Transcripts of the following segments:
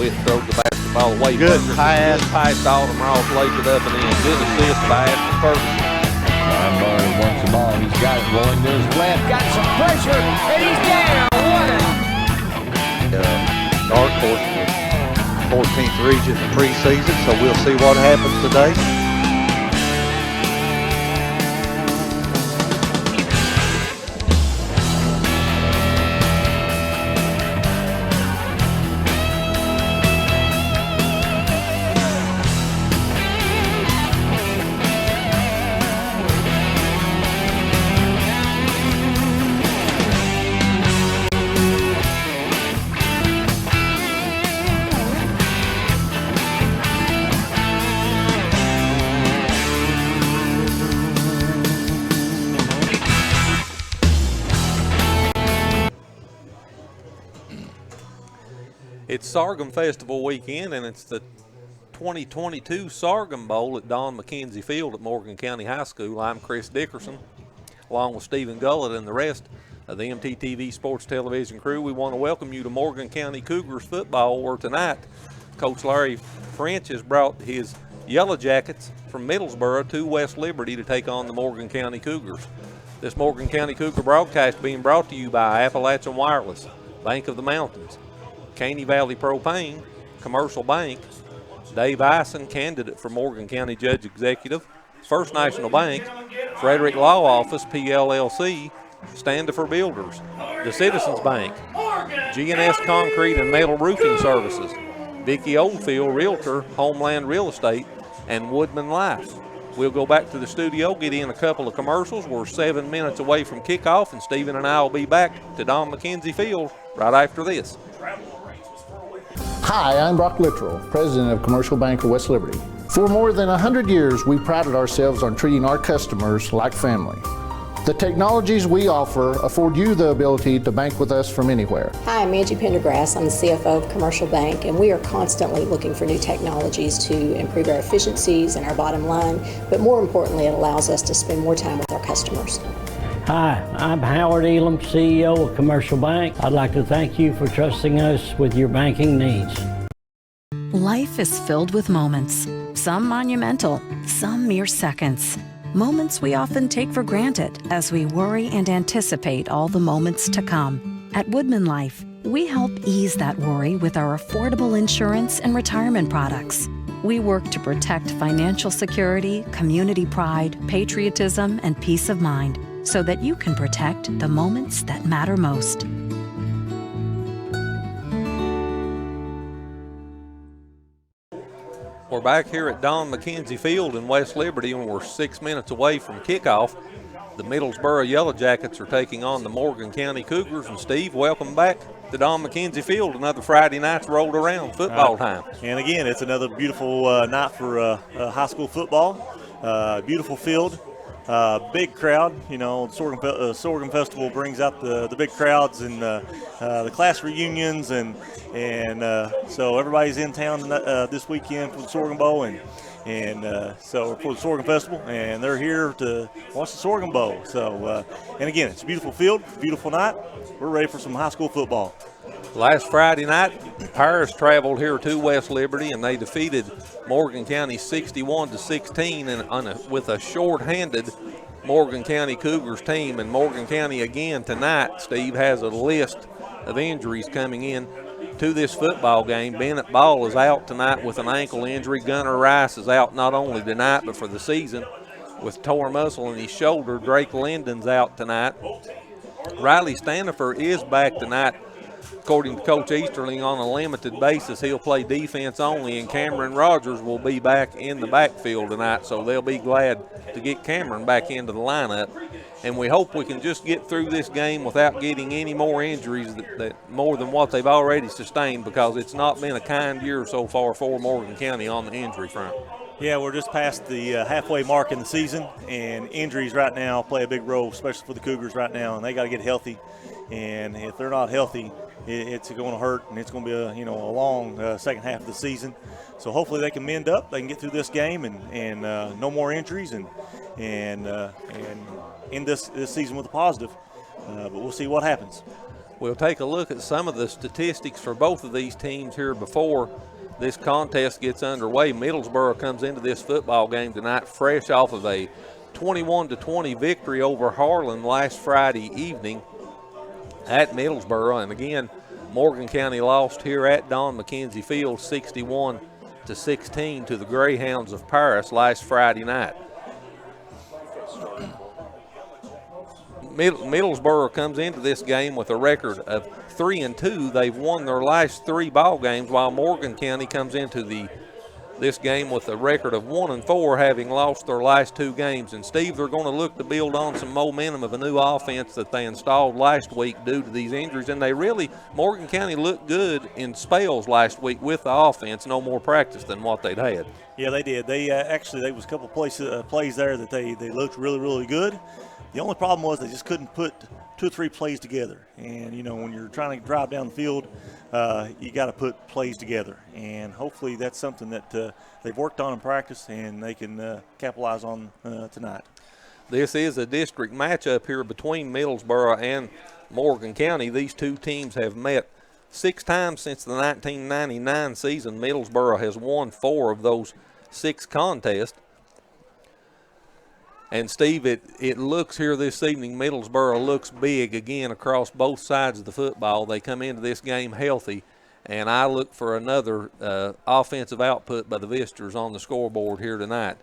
West throws the basketball away. Good pass. Good pass to Alden Ross, lays it up and in. Good assist by Ashton Ferguson. Murray wants the ball. He's got it rolling to his left. Got some pressure, and he's down. Dark horse for 14th region in the preseason, so we'll see what happens today. It's Sorghum Festival weekend, and it's the 2022 Sorghum Bowl at Don McKenzie Field at Morgan County High School. I'm Chris Dickerson, along with Stephen Gullett and the rest of the MTTV Sports Television crew. We want to welcome you to Morgan County Cougars football, where tonight Coach Larry French has brought his Yellowjackets from Middlesboro to West Liberty to take on the Morgan County Cougars. This Morgan County Cougar broadcast being brought to you by Appalachian Wireless, Bank of the Mountains, Caney Valley Propane, Commercial Bank, Dave Ison, candidate for Morgan County Judge Executive, First National Bank, Frederick Law Office, PLLC, Standifer Builders, the Citizens Bank, G&S Concrete and Metal Roofing Services, Vicki Oldfield Realtor, Homeland Real Estate, and Woodman Life. We'll go back to the studio, get in a couple of commercials. We're 7 minutes away from kickoff, and Stephen and I will be back to Don McKenzie Field right after this. Hi, I'm Brock Littrell, President of Commercial Bank of West Liberty. For more than 100 years, we prided ourselves on treating our customers like family. The technologies we offer afford you the ability to bank with us from anywhere. Hi, I'm Angie Pendergrass. I'm the CFO of Commercial Bank, and we are constantly looking for new technologies to improve our efficiencies and our bottom line, but more importantly, it allows us to spend more time with our customers. Hi, I'm Howard Elam, CEO of Commercial Bank. I'd like to thank you for trusting us with your banking needs. Life is filled with moments, some monumental, some mere seconds. Moments we often take for granted as we worry and anticipate all the moments to come. At Woodman Life, we help ease that worry with our affordable insurance and retirement products. We work to protect financial security, community pride, patriotism, and peace of mind, so that you can protect the moments that matter most. We're back here at Don McKenzie Field in West Liberty, and we're 6 minutes away from kickoff. The Middlesboro Yellowjackets are taking on the Morgan County Cougars. And Steve, welcome back to Don McKenzie Field. Another Friday night's rolled around, football time. And again, it's another beautiful night for high school football. Beautiful field. Big crowd, you know. Sorghum Festival brings out the big crowds and the class reunions, and so everybody's in town this weekend for the Sorghum Bowl and so for the Sorghum Festival, and they're here to watch the Sorghum Bowl. So and again, it's a beautiful field, beautiful night. We're ready for some high school football. Last Friday night, Paris traveled here to West Liberty, and they defeated Morgan County 61-16 and with a short-handed Morgan County Cougars team. And Morgan County again tonight, Steve, has a list of injuries coming in to this football game. Bennett Ball is out tonight with an ankle injury. Gunnar Rice is out not only tonight but for the season with torn muscle in his shoulder. Drake Linden's out tonight. Riley Standifer is back tonight, according to Coach Easterling, on a limited basis. He'll play defense only, and Cameron Rogers will be back in the backfield tonight, so they'll be glad to get Cameron back into the lineup. And we hope we can just get through this game without getting any more injuries that more than what they've already sustained, because it's not been a kind year so far for Morgan County on the injury front. Yeah, we're just past the halfway mark in the season, and injuries right now play a big role, especially for the Cougars right now, and they got to get healthy. And if they're not healthy, it's going to hurt, and it's going to be a long second half of the season. So hopefully they can mend up, they can get through this game, and no more injuries, and end this season with a positive. But we'll see what happens. We'll take a look at some of the statistics for both of these teams here before this contest gets underway. Middlesboro comes into this football game tonight fresh off of a 21-20 victory over Harlan last Friday evening at Middlesboro. And again, Morgan County lost here at Don McKenzie Field 61-16 to the Greyhounds of Paris last Friday night. Middlesboro comes into this game with a record of 3-2. They've won their last 3 ball games, while Morgan County comes into this game with a record of 1-4, having lost their last 2 games. And Steve, they're going to look to build on some momentum of a new offense that they installed last week due to these injuries. And Morgan County looked good in spells last week with the offense. No more practice than what they'd had. Yeah, they did. They actually, there was a couple plays there that they looked really, really good. The only problem was they just couldn't put 2 or 3 plays together. And, you know, when you're trying to drive down the field, you got to put plays together. And hopefully that's something that they've worked on in practice and they can capitalize on tonight. This is a district matchup here between Middlesboro and Morgan County. These 2 teams have met 6 times since the 1999 season. Middlesboro has won 4 of those 6 contests. And, Steve, it looks here this evening, Middlesboro looks big again across both sides of the football. They come into this game healthy, and I look for another offensive output by the visitors on the scoreboard here tonight.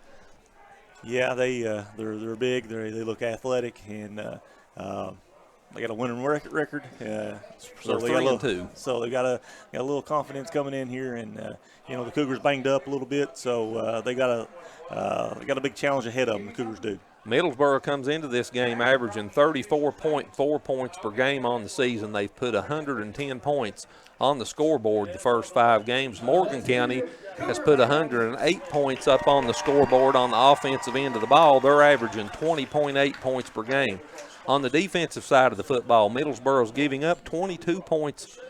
Yeah, they're big. They look athletic, and they got a winning record. So they're 3-2. So they got a little confidence coming in here, and you know, the Cougars banged up a little bit, so they got a big challenge ahead of them. The Cougars do. Middlesboro comes into this game averaging 34.4 points per game on the season. They've put 110 points on the scoreboard the first 5 games. Morgan County has put 108 points up on the scoreboard on the offensive end of the ball. They're averaging 20.8 points per game. On the defensive side of the football, Middlesboro's giving up 22 points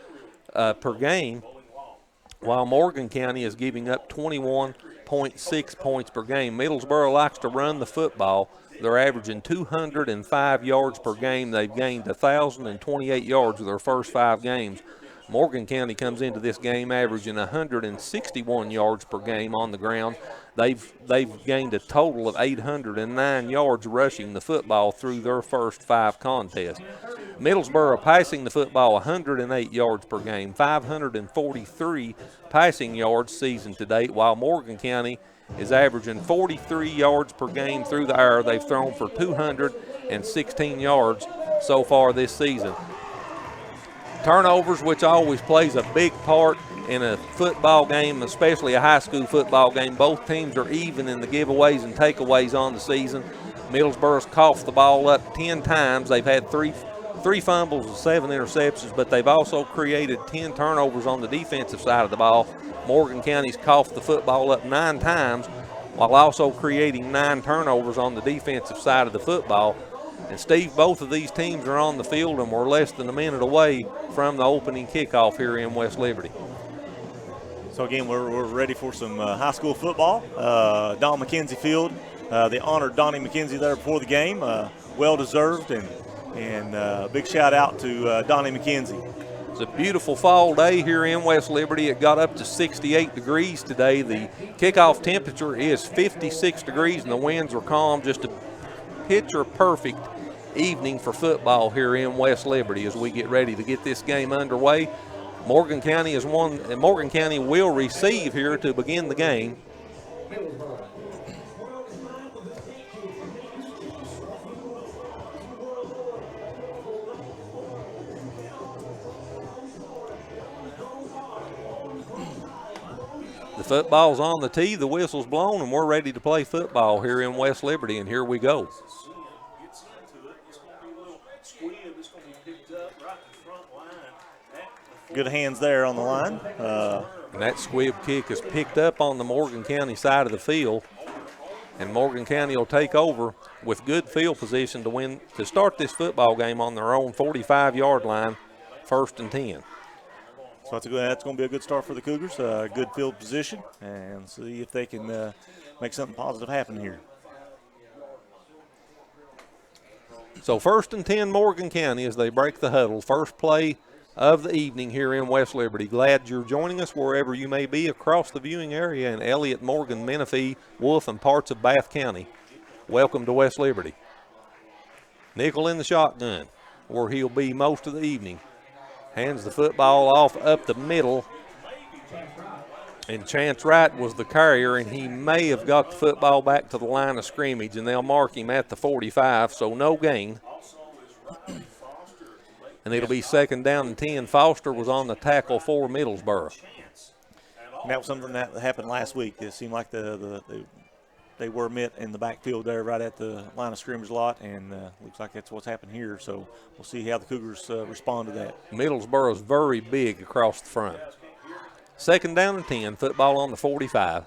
per game, while Morgan County is giving up 21.6 points per game. Middlesboro likes to run the football. They're averaging 205 yards per game. They've gained 1,028 yards of their first 5 games. Morgan County comes into this game averaging 161 yards per game on the ground. They've gained a total of 809 yards rushing the football through their first 5 contests. Middlesboro passing the football 108 yards per game, 543 passing yards season to date, while Morgan County is averaging 43 yards per game through the air. They've thrown for 216 yards so far this season. Turnovers, which always plays a big part in a football game, especially a high school football game. Both teams are even in the giveaways and takeaways on the season. Middlesboro's coughed the ball up 10 times. They've had three fumbles and 7 interceptions, but they've also created 10 turnovers on the defensive side of the ball. Morgan County's coughed the football up 9 times while also creating 9 turnovers on the defensive side of the football. And, Steve, both of these teams are on the field, and we're less than a minute away from the opening kickoff here in West Liberty. So, again, we're ready for some high school football. Don McKenzie Field, they honored Donnie McKenzie there before the game. Well-deserved, and big shout-out to Donnie McKenzie. It's a beautiful fall day here in West Liberty. It got up to 68 degrees today. The kickoff temperature is 56 degrees, and the winds are calm. Just a picture-perfect evening for football here in West Liberty as we get ready to get this game underway. Morgan County is one, and Morgan County will receive here to begin the game. The football's on the tee, the whistle's blown, and we're ready to play football here in West Liberty, and here we go. Good hands there on the line. And that squib kick is picked up on the Morgan County side of the field, and Morgan County will take over with good field position to start this football game on their own 45-yard line, 1st and 10. So that's going to be a good start for the Cougars, good field position, and see if they can make something positive happen here. So 1st and 10 Morgan County as they break the huddle. First play of the evening here in West Liberty. Glad you're joining us wherever you may be across the viewing area in Elliott, Morgan, Menifee, Wolf, and parts of Bath County. Welcome to West Liberty. Nickel in the shotgun, where he'll be most of the evening. Hands the football off up the middle. And Chance Wright was the carrier, and he may have got the football back to the line of scrimmage, and they'll mark him at the 45, so no gain. And it'll be 2nd down and 10. Foster was on the tackle for Middlesboro. And that was something that happened last week. It seemed like they were met in the backfield there right at the line of scrimmage lot, and looks like that's what's happened here. So we'll see how the Cougars respond to that. Middlesboro's very big across the front. 2nd down and 10, football on the 45.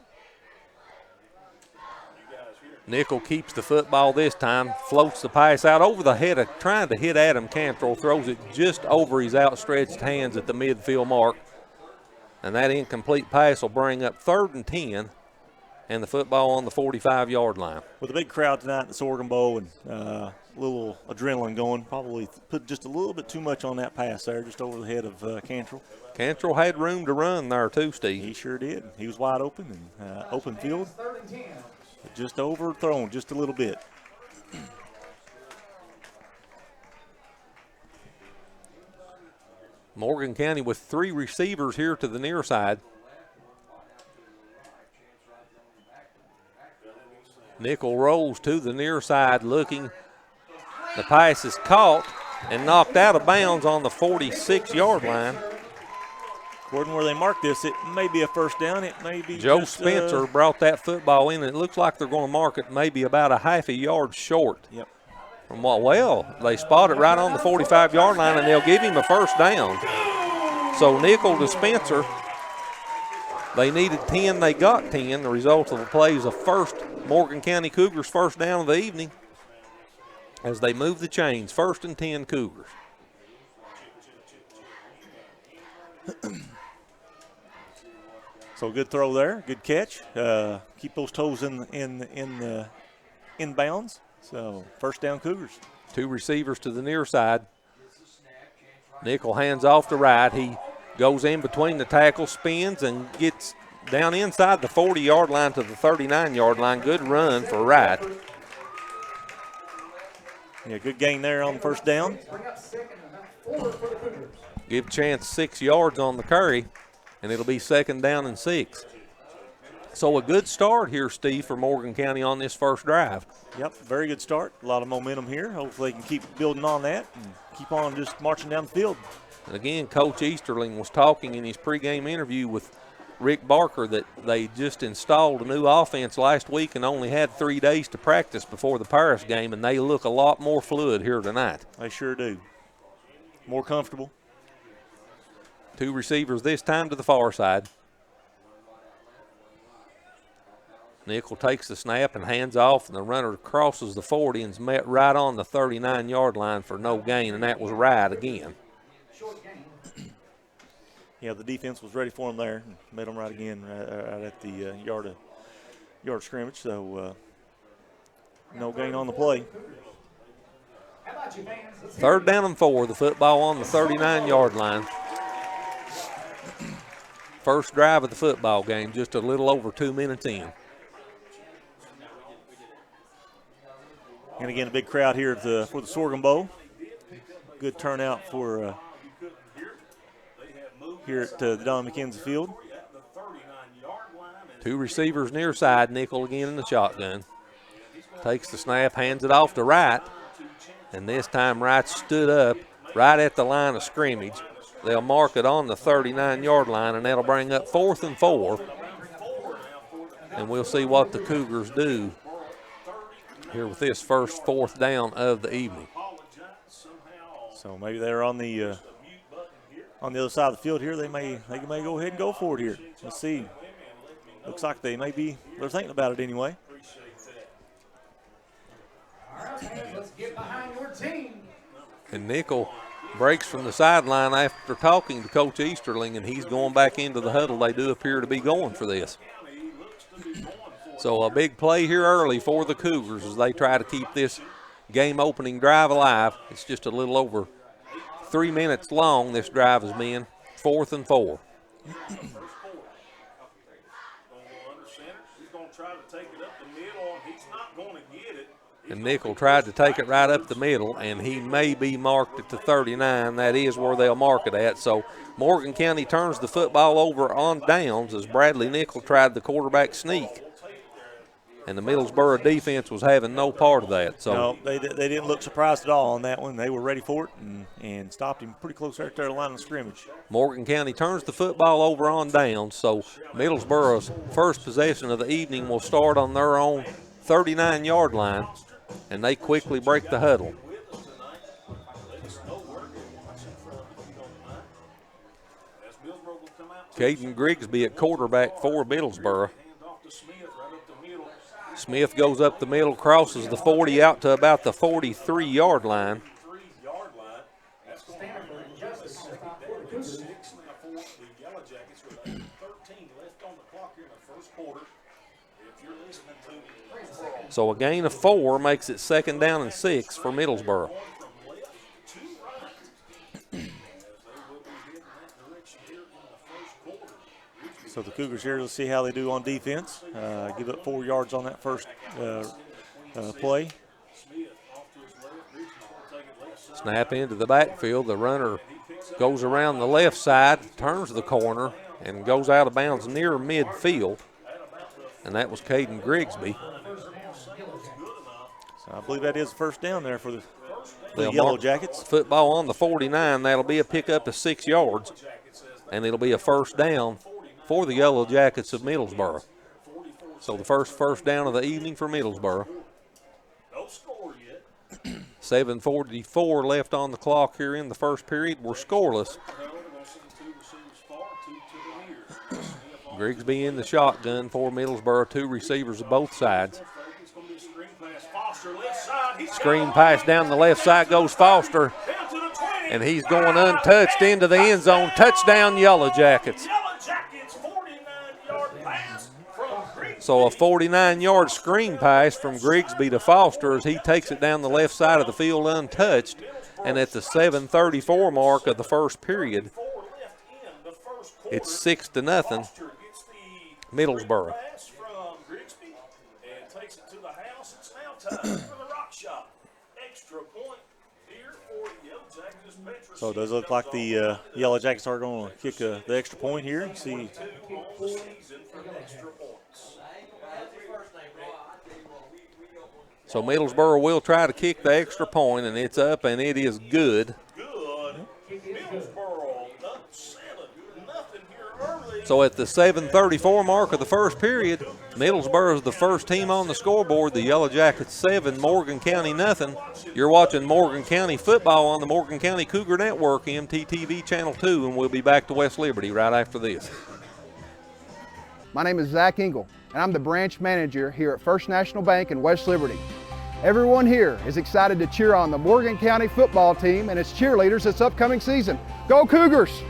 Nickel keeps the football this time, floats the pass out over the head of trying to hit Adam Cantrell, throws it just over his outstretched hands at the midfield mark. And that incomplete pass will bring up 3rd and 10 and the football on the 45-yard line. With a big crowd tonight at the Sorghum Bowl and a little adrenaline going, probably put just a little bit too much on that pass there, just over the head of Cantrell. Cantrell had room to run there too, Steve. He sure did. He was wide open and open field. Just overthrown just a little bit. Morgan County with 3 receivers here to the near side. Nickel rolls to the near side looking. The pass is caught and knocked out of bounds on the 46-yard line. According to where they mark this, it may be a 1st down. It may be Joe just, Spencer brought that football in. It looks like they're going to mark it maybe about a half a yard short. Yep. From what? Well, they spot it right on the 45-yard line, and they'll give him a 1st down. So Nickel to Spencer. They needed 10. They got 10. The result of the play is a first Morgan County Cougars 1st down of the evening as they move the chains. 1st and 10 Cougars. So good throw there, good catch. Keep those toes in bounds. So 1st down Cougars. 2 receivers to the near side. Nickel hands off to Wright. He goes in between the tackles, spins, and gets down inside the 40-yard line to the 39-yard line. Good run for Wright. Yeah, good gain there on 1st down. Give Chance 6 yards on the carry, and it'll be 2nd down and 6. So a good start here, Steve, for Morgan County on this first drive. Yep, very good start. A lot of momentum here. Hopefully they can keep building on that and keep on just marching down the field. And again, Coach Easterling was talking in his pregame interview with Rick Barker that they just installed a new offense last week and only had 3 days to practice before the Paris game, and they look a lot more fluid here tonight. They sure do. More comfortable. 2 receivers this time to the far side. Nickel takes the snap and hands off, and the runner crosses the 40 and is met right on the 39-yard line for no gain, and that was right again. Yeah, the defense was ready for him there. Met him right again right at the yard scrimmage. So no gain on the play. 3rd down and 4. The football on the 39-yard line. First drive of the football game, just a little over 2 minutes in. And again, a big crowd here for the Sorghum Bowl. Good turnout for here at the Don McKenzie Field. 2 receivers near side. Nickel again in the shotgun. Takes the snap, hands it off to Wright. And this time Wright stood up right at the line of scrimmage. They'll mark it on the 39-yard line, and that'll bring up 4th and 4. And we'll see what the Cougars do here with this first 4th down of the evening. So maybe they're on the other side of the field here. They may go ahead and go for it here. Let's see. Looks like they're thinking about it anyway. Let's get behind your team. And Nickel breaks from the sideline after talking to Coach Easterling, and he's going back into the huddle. They do appear to be going for this. So a big play here early for the Cougars as they try to keep this game opening drive alive. It's just a little over 3 minutes long, this drive has been. 4th and 4. And Nickel tried to take it right up the middle, and he may be marked at the 39. That is where they'll mark it at. So Morgan County turns the football over on downs as Bradley Nickel tried the quarterback sneak. And the Middlesboro defense was having no part of that. So no, they didn't look surprised at all on that one. They were ready for it and stopped him pretty close right there to the line of scrimmage. Morgan County turns the football over on downs. So Middlesboro's first possession of the evening will start on their own 39-yard line, and they quickly break the huddle. Caden Grigsby at quarterback for Middlesboro. Smith goes up the middle, crosses the 40 out to about the 43-yard line. So a gain of 4 makes it 2nd down and 6 for Middlesboro. So the Cougars here, let's see how they do on defense. Give up 4 yards on that first play. Snap into the backfield. The runner goes around the left side, turns the corner, and goes out of bounds near midfield. And that was Caden Grigsby. So I believe that is first down there for the Yellowjackets. Football on the 49. That'll be a pickup of 6 yards, and it'll be a first down for the Yellowjackets of Middlesboro. So the first down of the evening for Middlesboro. 7:44 left on the clock here in the first period. We're scoreless. Grigsby in the shotgun for Middlesboro. 2 receivers of both sides. Screen pass down the left side goes Foster, and he's going untouched into the end zone. Touchdown, Yellowjackets. So a 49-yard screen pass from Grigsby to Foster as he takes it down the left side of the field untouched. And at the 7:34 mark of the first period, it's 6-0, Middlesboro. So it does look like the Yellowjackets are going to kick the extra point here. See. So Middlesboro will try to kick the extra point, and it's up, and it is good. So at the 7:34 mark of the first period, Middlesboro is the first team on the scoreboard. The Yellowjackets 7, Morgan County nothing. You're watching Morgan County football on the Morgan County Cougar Network, MTTV Channel 2, and we'll be back to West Liberty right after this. My name is Zach Engel, and I'm the branch manager here at First National Bank in West Liberty. Everyone here is excited to cheer on the Morgan County football team and its cheerleaders this upcoming season. Go Cougars!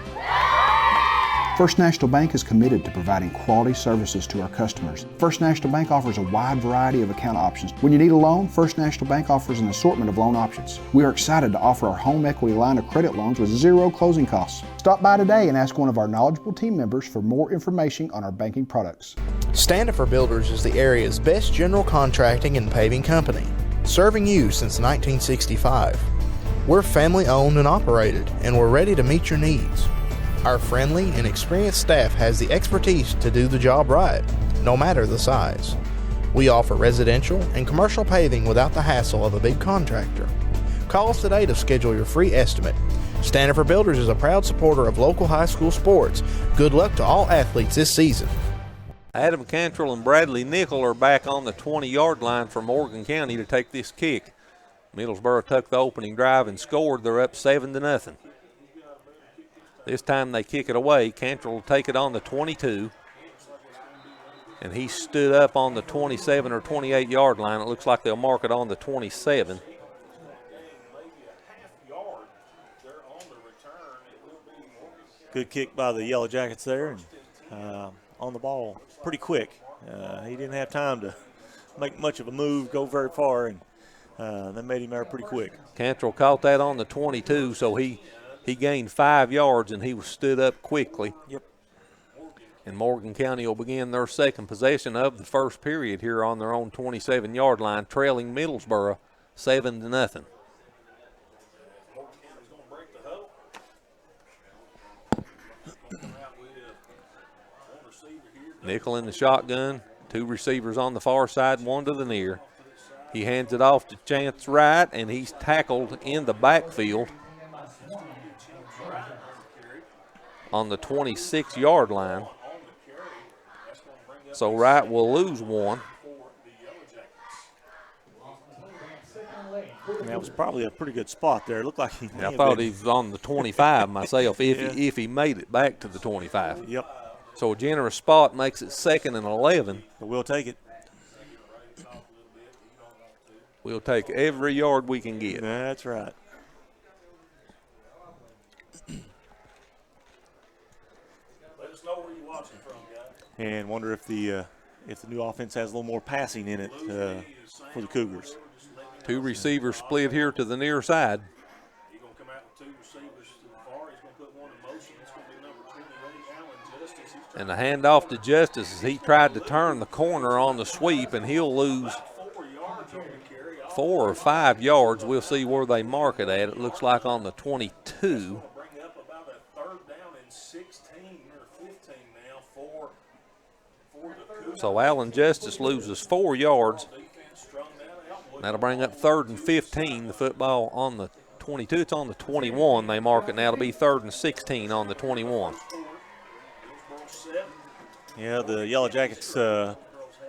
First National Bank is committed to providing quality services to our customers. First National Bank offers a wide variety of account options. When you need a loan, First National Bank offers an assortment of loan options. We are excited to offer our home equity line of credit loans with 0 closing costs. Stop by today and ask one of our knowledgeable team members for more information on our banking products. Standifer Builders is the area's best general contracting and paving company, serving you since 1965. We're family owned and operated, and we're ready to meet your needs. Our friendly and experienced staff has the expertise to do the job right, no matter the size. We offer residential and commercial paving without the hassle of a big contractor. Call us today to schedule your free estimate. Standifer Builders is a proud supporter of local high school sports. Good luck to all athletes this season. Adam Cantrell and Bradley Nickel are back on the 20-yard line for Morgan County to take this kick. Middlesboro took the opening drive and scored. They're up 7-0. This time they kick it away. Cantrell will take it on the 22. And he stood up on the 27 or 28-yard line. It looks like they'll mark it on the 27. Good kick by the Yellowjackets there. And on the ball pretty quick. He didn't have time to make much of a move, go very far, and They made him there pretty quick. Cantrell caught that on the 22, so he gained 5 yards, and he was stood up quickly. Yep. And Morgan County will begin their second possession of the first period here on their own 27-yard line, trailing Middlesboro 7-0. Nickel in the shotgun, 2 receivers on the far side, 1 to the near. He hands it off to Chance Wright, and he's tackled in the backfield on the 26-yard line. So Wright will lose 1. And that was probably a pretty good spot there. It looked like I thought he was on the 25 myself, if he made it back to the 25. Yep. So a generous spot makes it 2nd and 11. But we'll take it. We'll take every yard we can get. That's right. Let us know where you're watching from, guys. And wonder if the new offense has a little more passing in it for the Cougars. 2 receivers split here to the near side. He's going to come out with 2 receivers to the far. He's going to put one in motion. It's going to be number 28, Allen Justice. And the handoff to Justice as he tried to turn the corner on the sweep, and he'll lose 4 or 5 yards. We'll see where they mark it at. It looks like on the 22. Bring up about a 3rd down and 16 or 15 now for the Cougars. So Allen Justice loses 4 yards. That'll bring up 3rd and 15. The football on the 22. It's on the 21. They mark it now. It'll be 3rd and 16 on the 21. Yeah, the Yellowjackets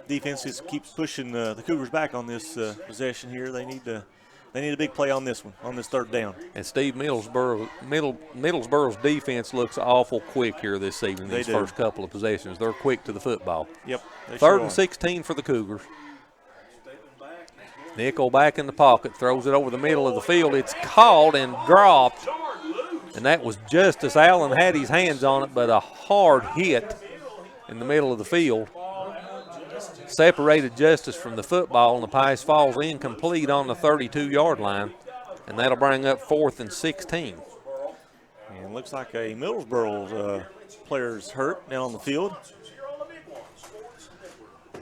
defense keeps pushing the Cougars back on this possession here. They need a big play on this one, on this 3rd down. And Steve Middlesboro's defense looks awful quick here this evening. These first couple of possessions, they're quick to the football. Yep. 3rd and 16 for the Cougars. Nickel back in the pocket, throws it over the middle of the field. It's caught and dropped, and that was Justice. Allen had his hands on it, but a hard hit in the middle of the field separated Justice from the football, and the pass falls incomplete on the 32-yard line, and that'll bring up 4th and 16. And looks like a Middlesboro player's hurt down on the field.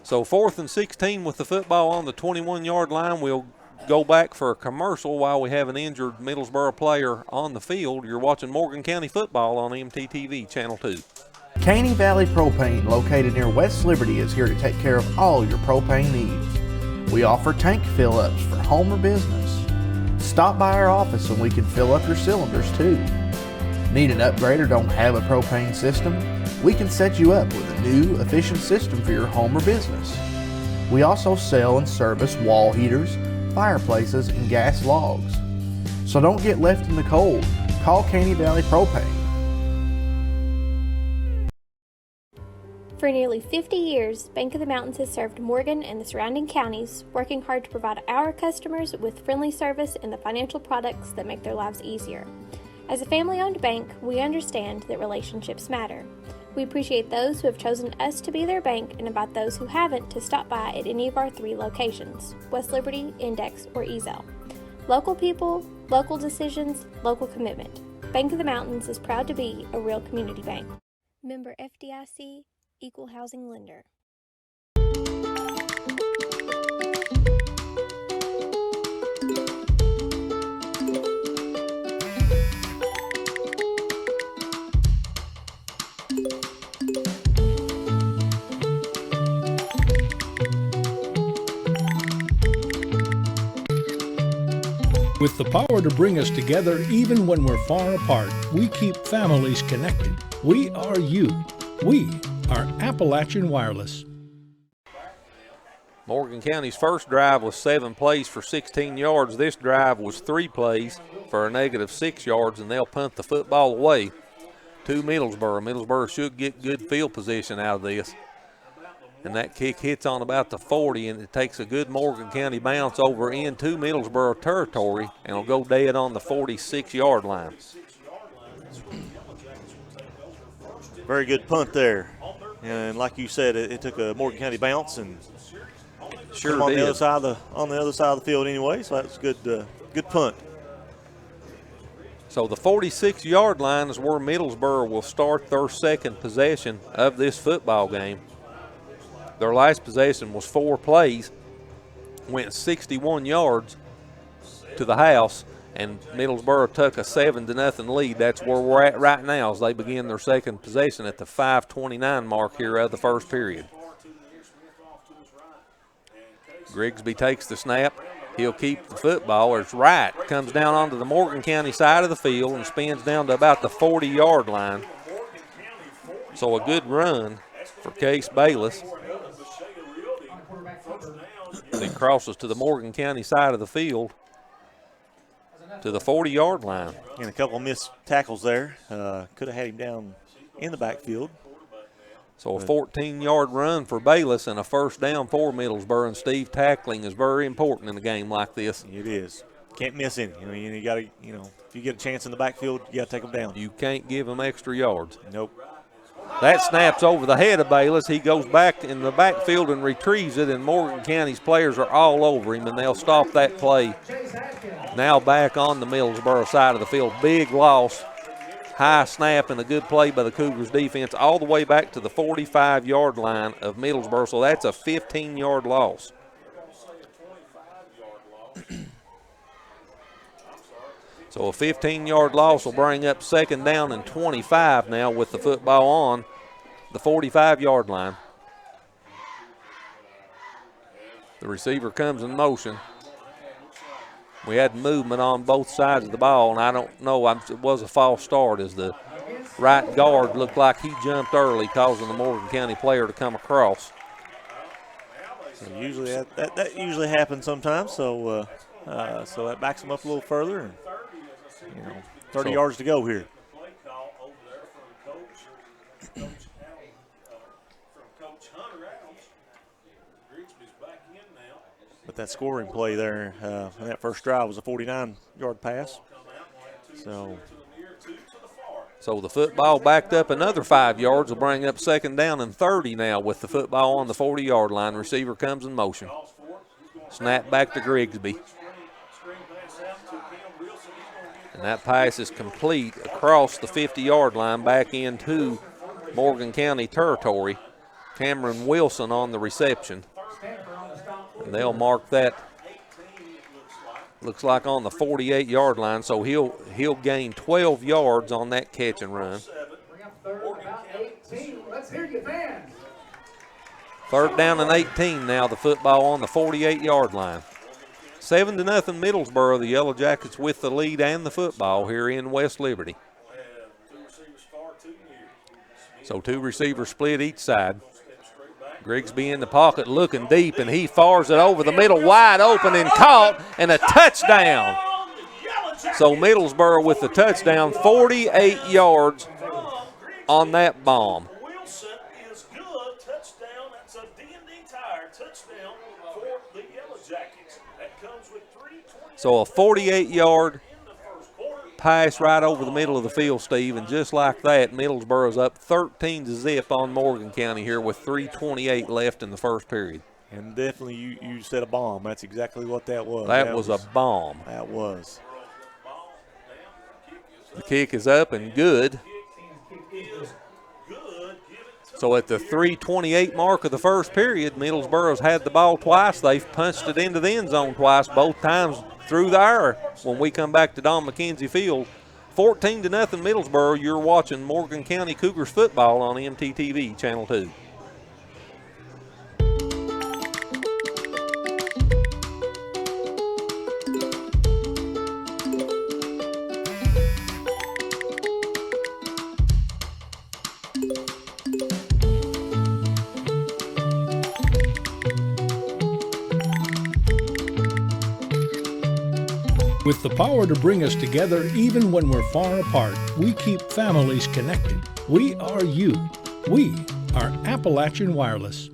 So 4th and 16 with the football on the 21-yard line. We'll go back for a commercial while we have an injured Middlesboro player on the field. You're watching Morgan County football on MTTV Channel 2. Caney Valley Propane, located near West Liberty, is here to take care of all your propane needs. We offer tank fill-ups for home or business. Stop by our office and we can fill up your cylinders too. Need an upgrade or don't have a propane system? We can set you up with a new, efficient system for your home or business. We also sell and service wall heaters, fireplaces, and gas logs. So don't get left in the cold. Call Caney Valley Propane. For nearly 50 years, Bank of the Mountains has served Morgan and the surrounding counties, working hard to provide our customers with friendly service and the financial products that make their lives easier. As a family-owned bank, we understand that relationships matter. We appreciate those who have chosen us to be their bank and invite those who haven't to stop by at any of our 3 locations, West Liberty, Index, or Ezel. Local people, local decisions, local commitment. Bank of the Mountains is proud to be a real community bank. Member FDIC, Equal Housing Lender. With the power to bring us together even when we're far apart, we keep families connected. We are you. We are Appalachian Wireless. Morgan County's first drive was 7 plays for 16 yards. This drive was 3 plays for a negative 6 yards, and they'll punt the football away to Middlesboro. Middlesboro should get good field position out of this. And that kick hits on about the 40, and it takes a good Morgan County bounce over into Middlesboro territory, and will go dead on the 46-yard line. Very good punt there. And like you said, it took a Morgan County bounce and Sure Come on did. the other side of the field anyway, so that's good. Good punt. So the 46-yard line is where Middlesboro will start their second possession of this football game. Their last possession was 4 plays, went 61 yards to the house, and Middlesboro took a 7-0 lead. That's where we're at right now as they begin their second possession at the 5:29 mark here of the first period. Grigsby takes the snap. He'll keep the football. It's right. Comes down onto the Morgan County side of the field and spins down to about the 40-yard line. So a good run for Case Bayless. He crosses to the Morgan County side of the field to the 40-yard line. And a couple of missed tackles there. Could have had him down in the backfield. So a 14-yard run for Bayless and a first down for Middlesboro. And Steve, tackling is very important in a game like this. It is. Can't miss any. I mean, you got to, if you get a chance in the backfield, you got to take them down. You can't give them extra yards. Nope. That snaps over the head of Bayless. He goes back in the backfield and retrieves it, and Morgan County's players are all over him, and they'll stop that play. Now back on the Middlesboro side of the field. Big loss. High snap and a good play by the Cougars defense all the way back to the 45-yard line of Middlesboro. So that's a 15-yard loss. So a 15-yard loss will bring up second down and 25 now with the football on the 45-yard line. The receiver comes in motion. We had movement on both sides of the ball, and I don't know, it was a false start as the right guard looked like he jumped early, causing the Morgan County player to come across. So usually that usually happens sometimes, so that backs them up a little further. And, 30 yards to go here. But that scoring play there in that first drive was a 49-yard pass. So the football backed up another 5 yards will bring up second down and 30 now with the football on the 40-yard line. Receiver comes in motion. Snap back to Grigsby. And that pass is complete across the 50-yard line back into Morgan County territory. Cameron Wilson on the reception. And they'll mark that, looks like on the 48-yard line, so he'll gain 12 yards on that catch and run. Third down and 18 now, the football on the 48-yard line. 7-0 Middlesboro, the Yellowjackets with the lead and the football here in West Liberty. So 2 receivers split each side. Grigsby in the pocket looking deep, and he fires it over the middle, wide open and caught, and a touchdown. So Middlesboro with the touchdown, 48 yards on that bomb. Wilson is good. Touchdown. That's a D&D Tire touchdown for the Yellowjackets. That comes with 3:20. So a 48-yard pass right over the middle of the field, Steve, and just like that, Middlesboro's up 13-0 on Morgan County here with 3:28 left in the first period. And definitely you said a bomb. That's exactly what that was. That was a bomb. That was. The kick is up and good. So at the 3:28 mark of the first period, Middlesboro's had the ball twice. They've punched it into the end zone twice, both times through the air when we come back to Don McKenzie Field. 14-0 Middlesboro. You're watching Morgan County Cougars football on MTTV Channel 2. With the power to bring us together even when we're far apart, we keep families connected. We are you. We are Appalachian Wireless.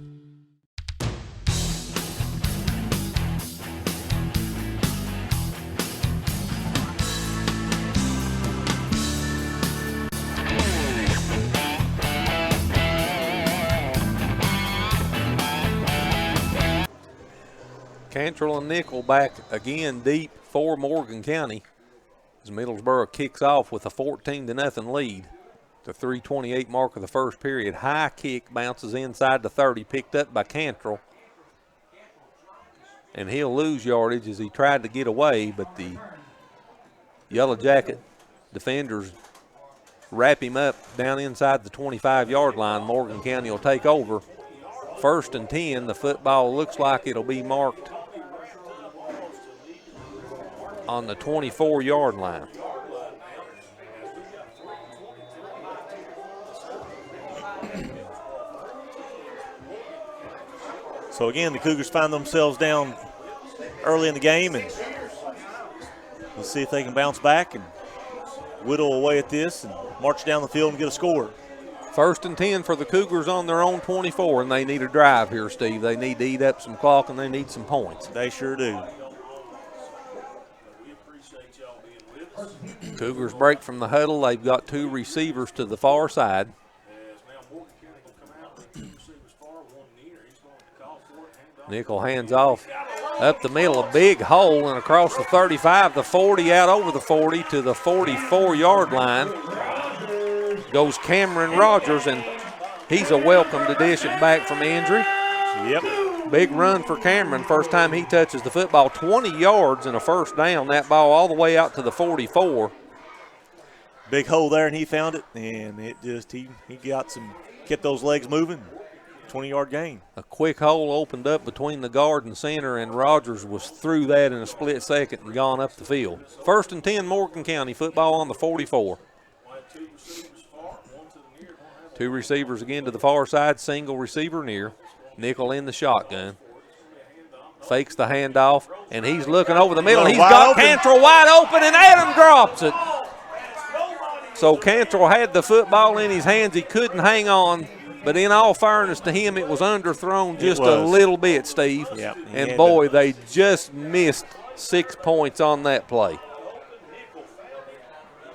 Cantrell and Nickel back again deep for Morgan County as Middlesboro kicks off with a 14-0 lead. The 3:28 mark of the first period. High kick bounces inside the 30, picked up by Cantrell. And he'll lose yardage as he tried to get away, but the Yellowjacket defenders wrap him up down inside the 25-yard line. Morgan County will take over. 1st and 10. The football looks like it'll be marked on the 24-yard line. So again, the Cougars find themselves down early in the game, and let's see if they can bounce back and whittle away at this and march down the field and get a score. 1st and 10 for the Cougars on their own 24, and they need a drive here, Steve. They need to eat up some clock, and they need some points. They sure do. Cougars break from the huddle. They've got 2 receivers to the far side. Nickel hands off up the middle, a big hole, and across the 35, the 40, out over the 40 to the 44-yard line goes Cameron Rogers, and he's a welcome to dish it back from injury. Yep. Big run for Cameron. First time he touches the football. 20 yards and a first down. That ball all the way out to the 44. Big hole there, and he found it, and it just he kept those legs moving. 20-yard gain. A quick hole opened up between the guard and center, and Rogers was through that in a split second and gone up the field. 1st and 10, Morgan County, football on the 44. 2 receivers again to the far side, single receiver near. Nickel in the shotgun. Fakes the handoff, and he's looking over the middle. He's got Cantrell wide open, and Adam drops it. So Cantrell had the football in his hands. He couldn't hang on. But in all fairness to him, it was underthrown just a little bit, Steve. Yep. And boy, they just missed 6 points on that play.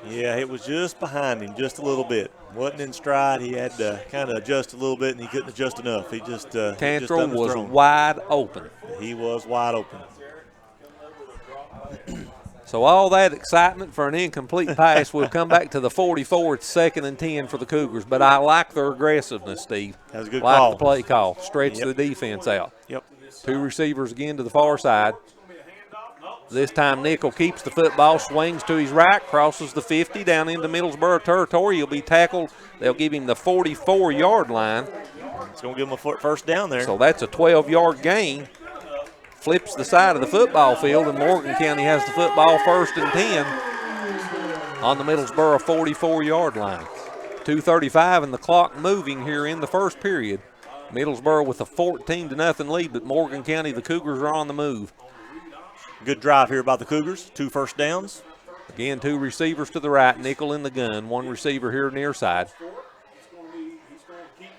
Yeah, it was just behind him just a little bit. Wasn't in stride. He had to kind of adjust a little bit, and he couldn't adjust enough. He just Cantrell was wide open. He was wide open. So all that excitement for an incomplete pass. We'll come back to the 44. It's 2nd and 10 for the Cougars. But I like their aggressiveness, Steve. That was a good call. call. Like the play call. Stretch the defense out. Yep. 2 receivers again to the far side. This time Nickel keeps the football, swings to his right, crosses the 50 down into Middlesboro territory. He'll be tackled. They'll give him the 44-yard line. It's going to give him a first down there. So that's a 12-yard gain. Flips the side of the football field, and Morgan County has the football 1st and 10 on the Middlesboro 44-yard line. 2:35 and the clock moving here in the first period. Middlesboro with a 14-0 lead, but Morgan County, the Cougars are on the move. Good drive here by the Cougars. 2 first downs. Again, 2 receivers to the right, Nickel in the gun. 1 receiver here near side.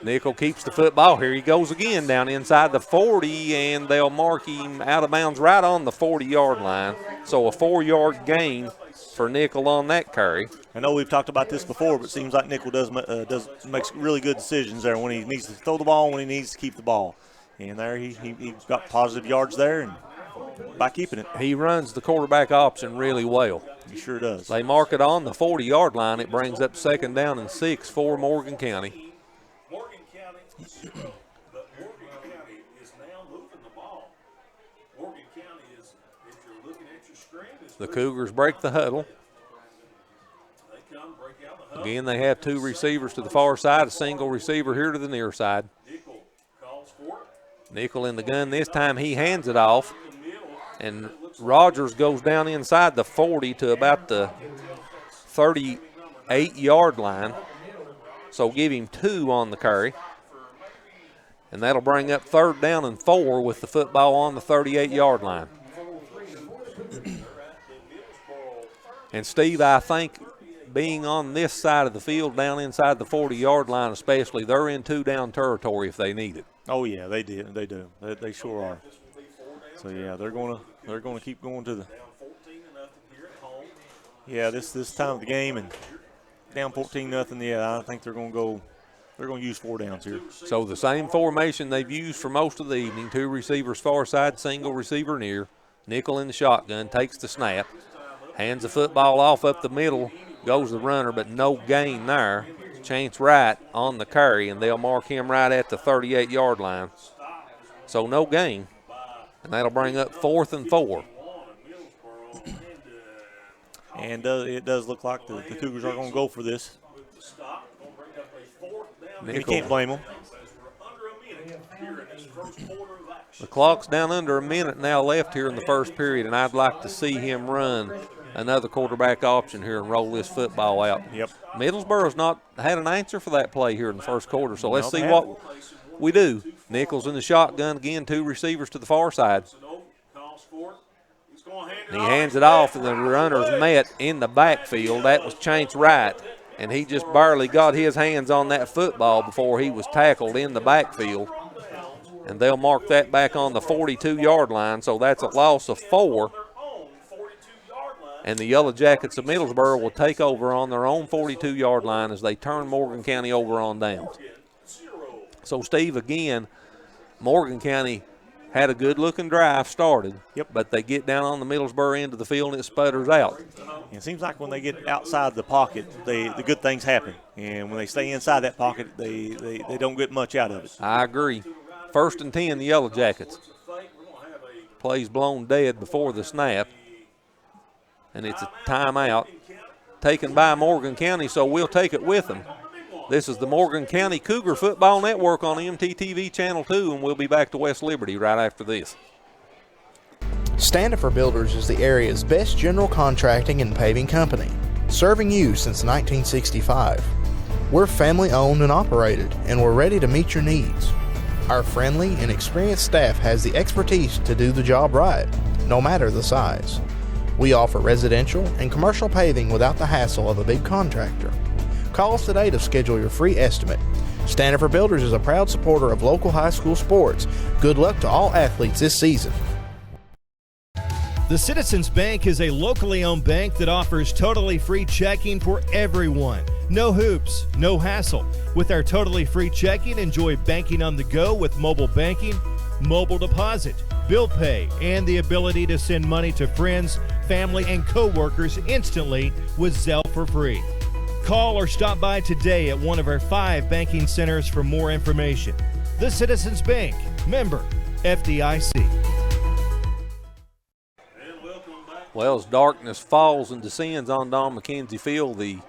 Nickel keeps the football. Here he goes again down inside the 40, and they'll mark him out of bounds right on the 40-yard line. So a 4-yard gain for Nickel on that carry. I know we've talked about this before, but it seems like Nickel makes really good decisions there when he needs to throw the ball, when he needs to keep the ball. And there he got positive yards there and by keeping it. He runs the quarterback option really well. He sure does. They mark it on the 40-yard line. It brings up 2nd down and 6 for Morgan County. But Morgan County is now moving the ball. Morgan County is, if you're looking at your screen, the Cougars break the huddle. They come, break out the huddle. Again, they have 2 receivers to the far side, a single receiver here to the near side. Nickel calls for it. Nickel in the gun. This time he hands it off, and Rogers goes down inside the 40 to about the 38-yard line. So give him 2 on the carry. And that'll bring up 3rd down and 4 with the football on the 38-yard line. And, Steve, I think being on this side of the field, down inside the 40-yard line especially, they're in 2-down territory if they need it. Oh, yeah, they did. They do. They sure are. So, yeah, they're going to keep going to the – yeah, this time of the game and down 14-0, yeah, I think they're going to go They're going to use 4 downs here. So the same formation they've used for most of the evening, 2 receivers far side, single receiver near, nickel in the shotgun, takes the snap, hands the football off up the middle, goes the runner, but no gain there. Chance Wright on the carry, and they'll mark him right at the 38-yard line. So no gain, and that'll bring up 4th and 4. And it does look like the Cougars are going to go for this. You can't blame them. The clock's down under a minute now left here in the first period, and I'd like to see him run another quarterback option here and roll this football out. Yep. Middlesboro's not had an answer for that play here in the first quarter, so let's see what we do. Nichols in the shotgun again, 2 receivers to the far side. And he hands it off, and the runner's met in the backfield. That was Chance Wright, and he just barely got his hands on that football before he was tackled in the backfield. And they'll mark that back on the 42-yard line, so that's a loss of 4. And the Yellowjackets of Middlesboro will take over on their own 42-yard line as they turn Morgan County over on downs. So, Steve, again, Morgan County had a good-looking drive started, but they get down on the Middlesboro end of the field and it sputters out. It seems like when they get outside the pocket, the good things happen. And when they stay inside that pocket, they don't get much out of it. I agree. 1st and 10, the Yellowjackets. Plays blown dead before the snap. And it's a timeout taken by Morgan County, so we'll take it with them. This is the Morgan County Cougar Football Network on MTTV Channel 2, and we'll be back to West Liberty right after this. Standifer Builders is the area's best general contracting and paving company, serving you since 1965. We're family owned and operated, and we're ready to meet your needs. Our friendly and experienced staff has the expertise to do the job right, no matter the size. We offer residential and commercial paving without the hassle of a big contractor. Call us today to schedule your free estimate. Standifer Builders is a proud supporter of local high school sports. Good luck to all athletes this season. The Citizens Bank is a locally owned bank that offers totally free checking for everyone. No hoops, no hassle. With our totally free checking, enjoy banking on the go with mobile banking, mobile deposit, bill pay, and the ability to send money to friends, family, and co-workers instantly with Zelle for free. Call or stop by today at one of our 5 banking centers for more information. The Citizens Bank, member FDIC. Well, as darkness falls and descends on Don McKenzie Field, the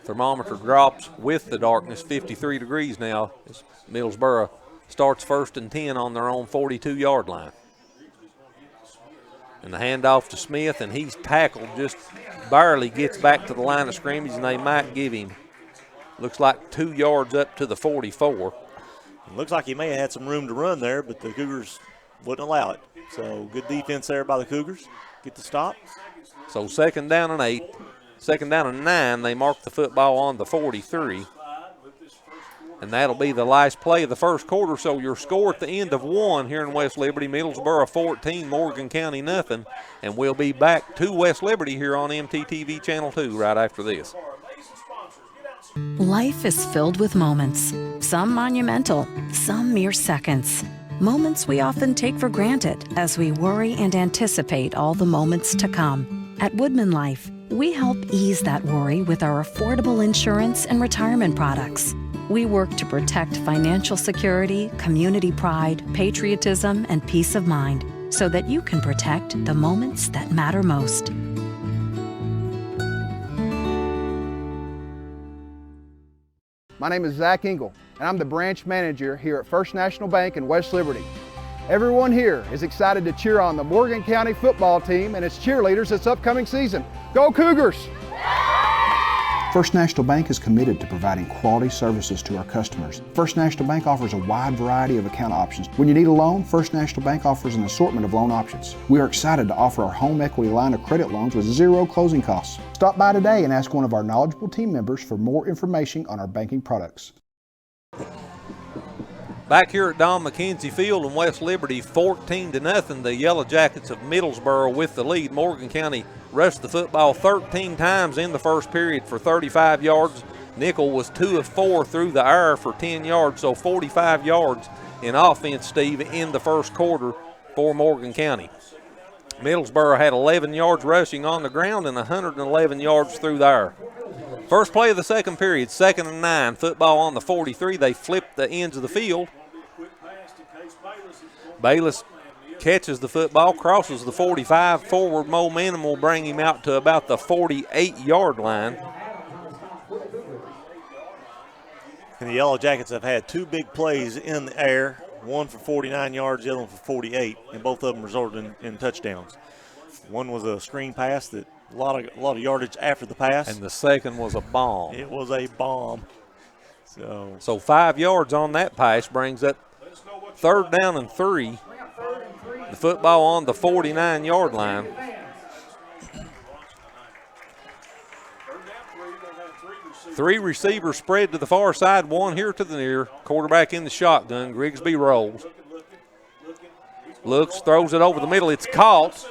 thermometer drops with the darkness, 53 degrees now, as Middlesboro starts 1st and 10 on their own 42-yard line. And the handoff to Smith, and he's tackled, just barely gets back to the line of scrimmage, and they might give him, looks like 2 yards up to the 44. It looks like he may have had some room to run there, but the Cougars wouldn't allow it. So good defense there by the Cougars. Get the stop. So 2nd down and 8. 2nd down and 9, they mark the football on the 43. And that'll be the last play of the first quarter. So your score at the end of 1 here in West Liberty, Middlesboro 14, Morgan County nothing. And we'll be back to West Liberty here on MTTV Channel 2 right after this. Life is filled with moments, some monumental, some mere seconds. Moments we often take for granted as we worry and anticipate all the moments to come. At Woodman Life, we help ease that worry with our affordable insurance and retirement products. We work to protect financial security, community pride, patriotism, and peace of mind so that you can protect the moments that matter most. My name is Zach Engel, and I'm the branch manager here at First National Bank in West Liberty. Everyone here is excited to cheer on the Morgan County football team and its cheerleaders this upcoming season. Go Cougars! First National Bank is committed to providing quality services to our customers. First National Bank offers a wide variety of account options. When you need a loan, First National Bank offers an assortment of loan options. We are excited to offer our home equity line of credit loans with 0 closing costs. Stop by today and ask one of our knowledgeable team members for more information on our banking products. Back here at Don McKenzie Field in West Liberty, 14-0, the Yellowjackets of Middlesboro with the lead. Morgan County rushed the football 13 times in the first period for 35 yards Nickel was 2 of 4 through the air for 10 yards, so 45 yards in offense, Steve, in the first quarter for Morgan County. Middlesboro had 11 yards rushing on the ground and 111 yards through the air. First play of the second period, 2nd and 9, football on the 43. They flipped the ends of the field. Bayless catches the football, crosses the 45. Forward momentum will bring him out to about the 48-yard line. And the Yellowjackets have had 2 big plays in the air, one for 49 yards, the other one for 48, and both of them resulted in touchdowns. One was a screen pass that a lot of yardage after the pass. And the second was a bomb. It was a bomb. So 5 yards on that pass brings up 3rd down and 3. The football on the 49-yard line. Three receivers spread to the far side, one here to the near. Quarterback in the shotgun. Grigsby rolls. Looks, throws it over the middle. It's caught.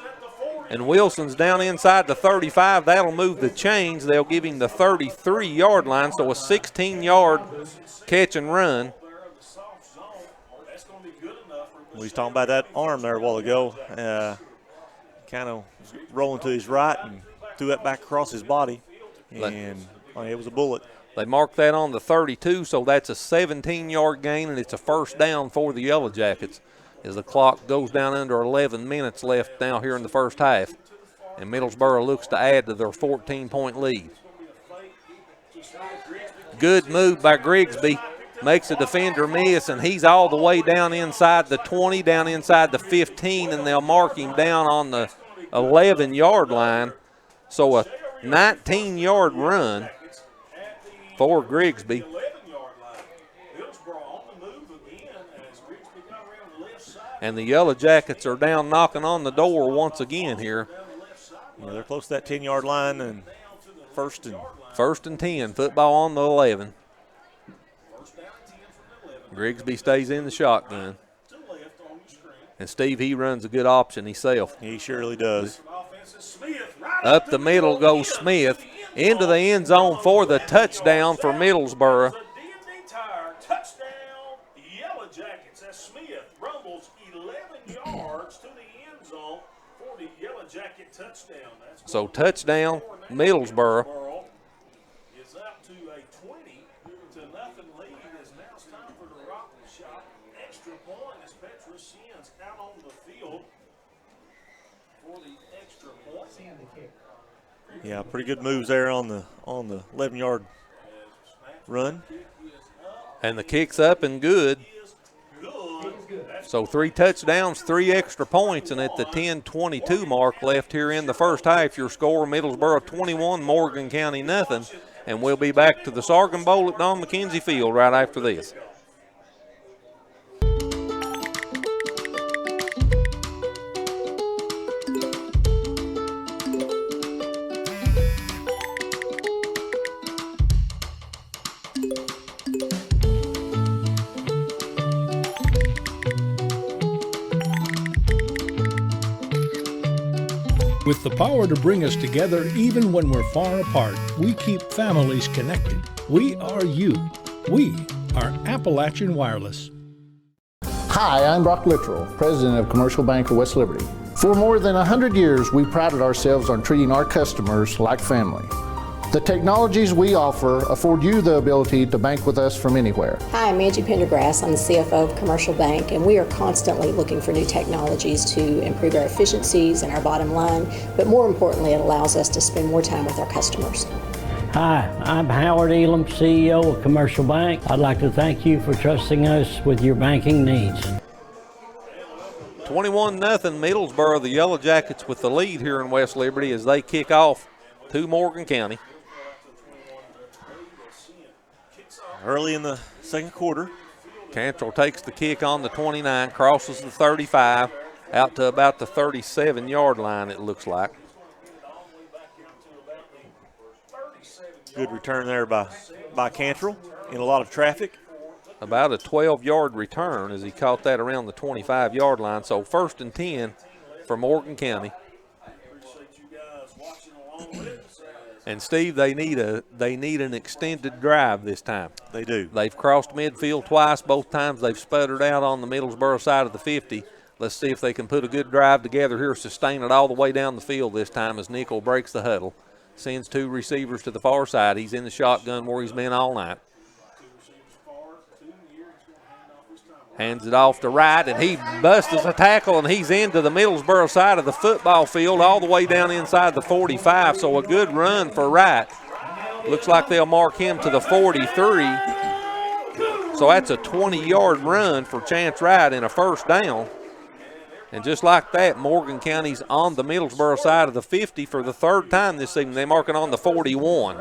And Wilson's down inside the 35. That'll move the chains. They'll give him the 33-yard line, so a 16-yard catch and run. We was talking about that arm there a while ago. Kind of rolling to his right and threw that back across his body. And it was a bullet. They marked that on the 32, so that's a 17-yard gain, and it's a first down for the Yellowjackets as the clock goes down under 11 minutes left now here in the first half. And Middlesboro looks to add to their 14-point lead. Good move by Grigsby. Makes a defender miss, and he's all the way down inside the 20, down inside the 15, and they'll mark him down on the 11-yard line. So a 19-yard run for Grigsby. And the Yellowjackets are down knocking on the door once again here. Yeah, they're close to that 10-yard line, and first and 10, football on the 11. Grigsby stays in the shotgun. And Steve, he runs a good option himself. He surely does. Up the middle goes Smith into the end zone for the touchdown for Middlesboro. Touchdown, Yellowjackets, as Smith rumbles 11 yards to the end zone for the Yellowjacket touchdown. So touchdown, Middlesboro. Is up to a 20-0 lead as now it's time for the rocket shot. Extra point as Petra Sien's out on the field for the extra point. Yeah, pretty good moves there on the 11-yard run. And the kick's up and good. So 3 touchdowns, 3 extra points, and at the 10:22 mark left here in the first half, your score, Middlesboro 21, Morgan County nothing. And we'll be back to the Sorghum Bowl at Don McKenzie Field right after this. With the power to bring us together even when we're far apart, we keep families connected. We are you. We are Appalachian Wireless. Hi, I'm Brock Littrell, President of Commercial Bank of West Liberty. For more than 100 years, we prided ourselves on treating our customers like family. The technologies we offer afford you the ability to bank with us from anywhere. Hi, I'm Angie Pendergrass. I'm the CFO of Commercial Bank, and we are constantly looking for new technologies to improve our efficiencies and our bottom line, but more importantly, it allows us to spend more time with our customers. Hi, I'm Howard Elam, CEO of Commercial Bank. I'd like to thank you for trusting us with your banking needs. 21-0 Middlesboro, the Yellowjackets with the lead here in West Liberty as they kick off to Morgan County. Early in the second quarter. Cantrell takes the kick on the 29, crosses the 35, out to about the 37-yard line, it looks like. Good return there by Cantrell in a lot of traffic. About a 12-yard return as he caught that around the 25-yard line. So 1st and 10 for Morgan County. And Steve, they need an extended drive this time. They do. They've crossed midfield twice. Both times they've sputtered out on the Middlesboro side of the 50. Let's see if they can put a good drive together here, sustain it all the way down the field this time as Nickel breaks the huddle. Sends 2 receivers to the far side. He's in the shotgun where he's been all night. Hands it off to Wright, and he busts a tackle, and he's into the Middlesboro side of the football field all the way down inside the 45, so a good run for Wright. Looks like they'll mark him to the 43. So that's a 20-yard run for Chance Wright in a first down. And just like that, Morgan County's on the Middlesboro side of the 50 for the 3rd time this season. They're marking on the 41.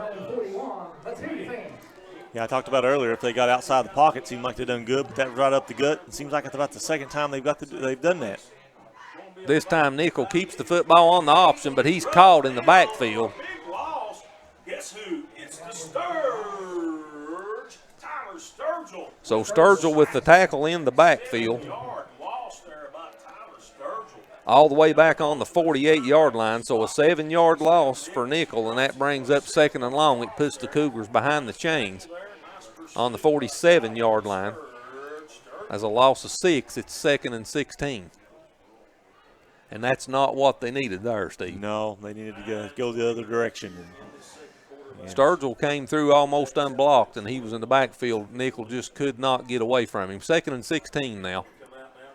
Yeah, I talked about earlier, if they got outside the pocket, it seemed like they done good, but that was right up the gut. It seems like it's about the 2nd time they've done that. This time Nickel keeps the football on the option, but he's caught in the backfield. Guess who? It's the Sturge. Tyler Sturgill. So Sturgill with the tackle in the backfield. All the way back on the 48-yard line, so a 7-yard loss for Nickel, and that brings up 2nd and long. It puts the Cougars behind the chains on the 47-yard line. As a loss of 6, it's 2nd and 16. And that's not what they needed there, Steve. No, they needed to go the other direction. Sturgill came through almost unblocked, and he was in the backfield. Nickel just could not get away from him. 2nd and 16 now.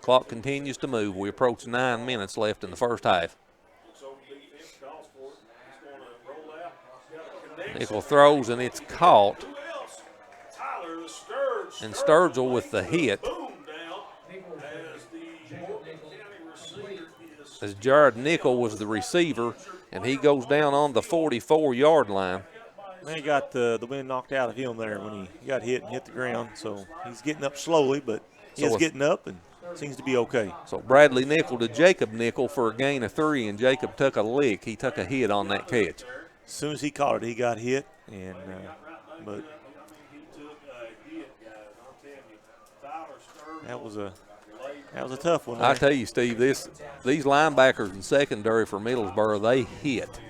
Clock continues to move. We approach 9 minutes left in the first half. Nickel throws, and it's caught. And Sturgill with the hit. As Jared Nickel was the receiver, and he goes down on the 44-yard line. He got the wind knocked out of him there when he got hit and hit the ground. So he's getting up slowly, but he's getting up and seems to be okay. So Bradley Nickel to Jacob Nickel for a gain of 3, and Jacob took a lick. He took a hit on that catch. As soon as he caught it, he got hit, and but that was a tough one. I tell you, Steve, these linebackers in secondary for Middlesboro, they hit.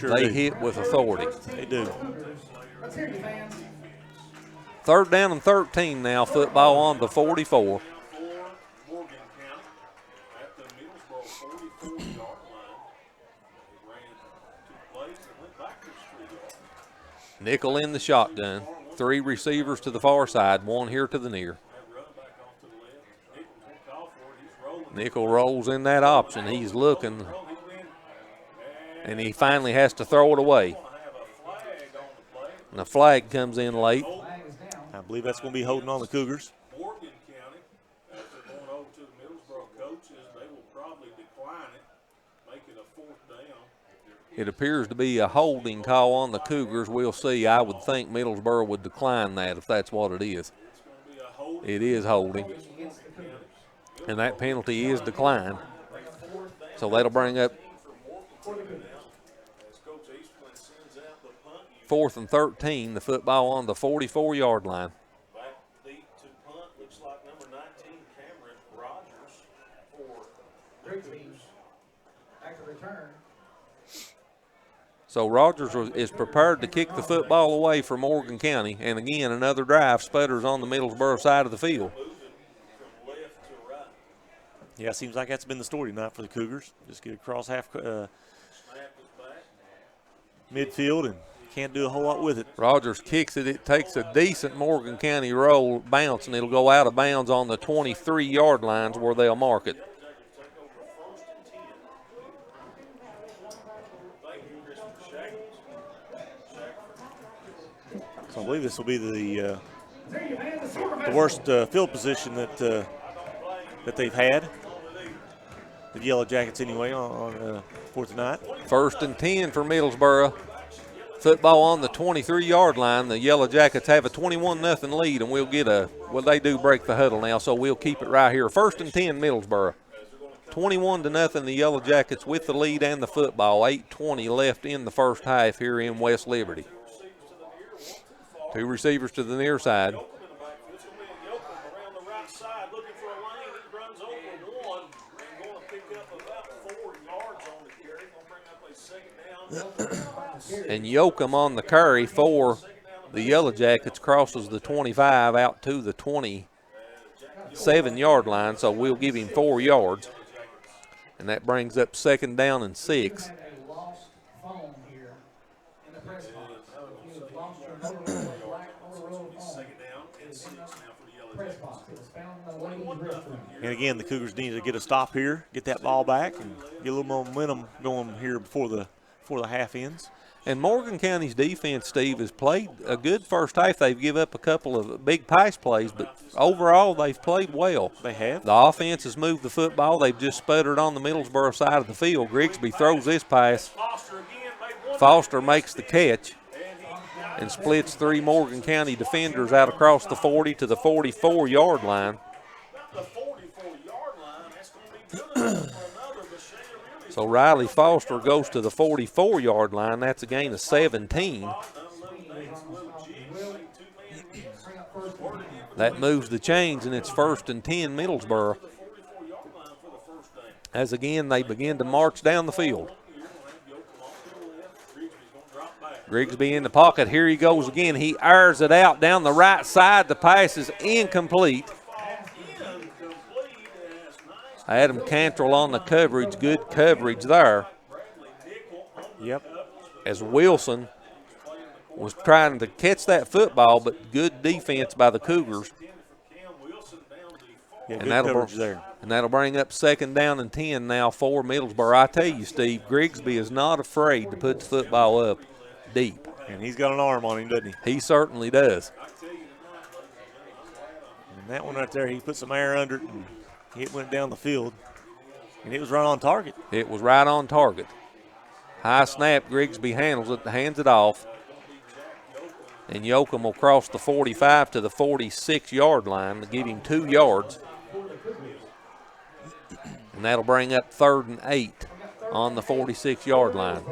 They hit with authority. They do. 3rd down and 13 now. Football on the 44. Nickel in the shotgun. 3 receivers to the far side, 1 here to the near. Nickel rolls in that option. He's looking, and he finally has to throw it away. And a flag comes in late. I believe that's going to be holding on the Cougars. Morgan County, after going over to the Middlesboro coaches, they will probably decline it, make it a 4th down. It appears to be a holding call on the Cougars. We'll see. I would think Middlesboro would decline that if that's what it is. It is holding. And that penalty is declined. So that'll bring up 4th and 13, the football on the 44-yard line. Back deep to punt, looks like number 19, Cameron Rogers for Cougars. Back to return. So Rogers is prepared to kick the football away for Morgan County. And again, another drive sputters on the Middlesboro side of the field. Yeah, it seems like that's been the story tonight for the Cougars. Just get across half midfield and can't do a whole lot with it. Rogers kicks it. It takes a decent Morgan County roll bounce, and it'll go out of bounds on the 23-yard lines where they'll mark it. So I believe this will be the worst field position that they've had. The Yellowjackets anyway for tonight. 1st and 10 for Middlesboro. Football on the 23-yard line. The Yellowjackets have a 21-0 lead, and we'll get they do break the huddle now, so we'll keep it right here. 1st and 10 Middlesboro. 21-0 the Yellowjackets with the lead and the football. 8:20 left in the first half here in West Liberty. 2 receivers to the near side. And Yoakum on the carry for the Yellow Jackets crosses the 25 out to the 27-yard line, so we'll give him 4 yards. And that brings up 2nd down and 6. And again, the Cougars need to get a stop here, get that ball back, and get a little momentum going here before the half ends. And Morgan County's defense, Steve, has played a good first half. They've given up a couple of big pass plays, but overall they've played well. They have. The offense has moved the football. They've just sputtered on the Middlesboro side of the field. Grigsby throws this pass. Foster makes the catch and splits 3 Morgan County defenders out across the 40 to the 44-yard line. So Riley Foster goes to the 44-yard line. That's a gain of 17. That moves the chains, and it's 1st and 10 Middlesboro. As again, they begin to march down the field. Grigsby in the pocket. Here he goes again. He airs it out down the right side. The pass is incomplete. Adam Cantrell on the coverage. Good coverage there. Yep. As Wilson was trying to catch that football, but good defense by the Cougars. Yeah, good coverage there. And that'll bring up 2nd down and 10 now for Middlesboro. I tell you, Steve, Grigsby is not afraid to put the football up deep. And he's got an arm on him, doesn't he? He certainly does. And that one right there, he put some air under it, and it went down the field. And it was right on target. It was right on target. High snap, Grigsby handles it, hands it off. And Yoakum will cross the 45 to the 46-yard line to give him 2 yards. And that'll bring up 3rd and 8 on the 46-yard line.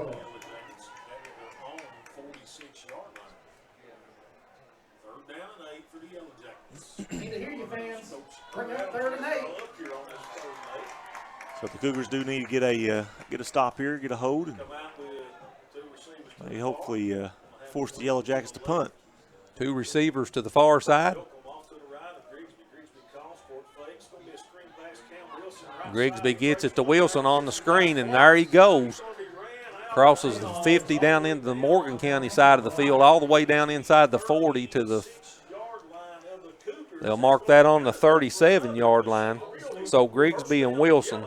So the Cougars do need to get a stop here, get a hold, and they hopefully force the Yellow Jackets to punt. 2 receivers to the far side. Grigsby gets it to Wilson on the screen, and there he goes. Crosses the 50 down into the Morgan County side of the field, all the way down inside the 40 to the – they'll mark that on the 37-yard line. So Grigsby and Wilson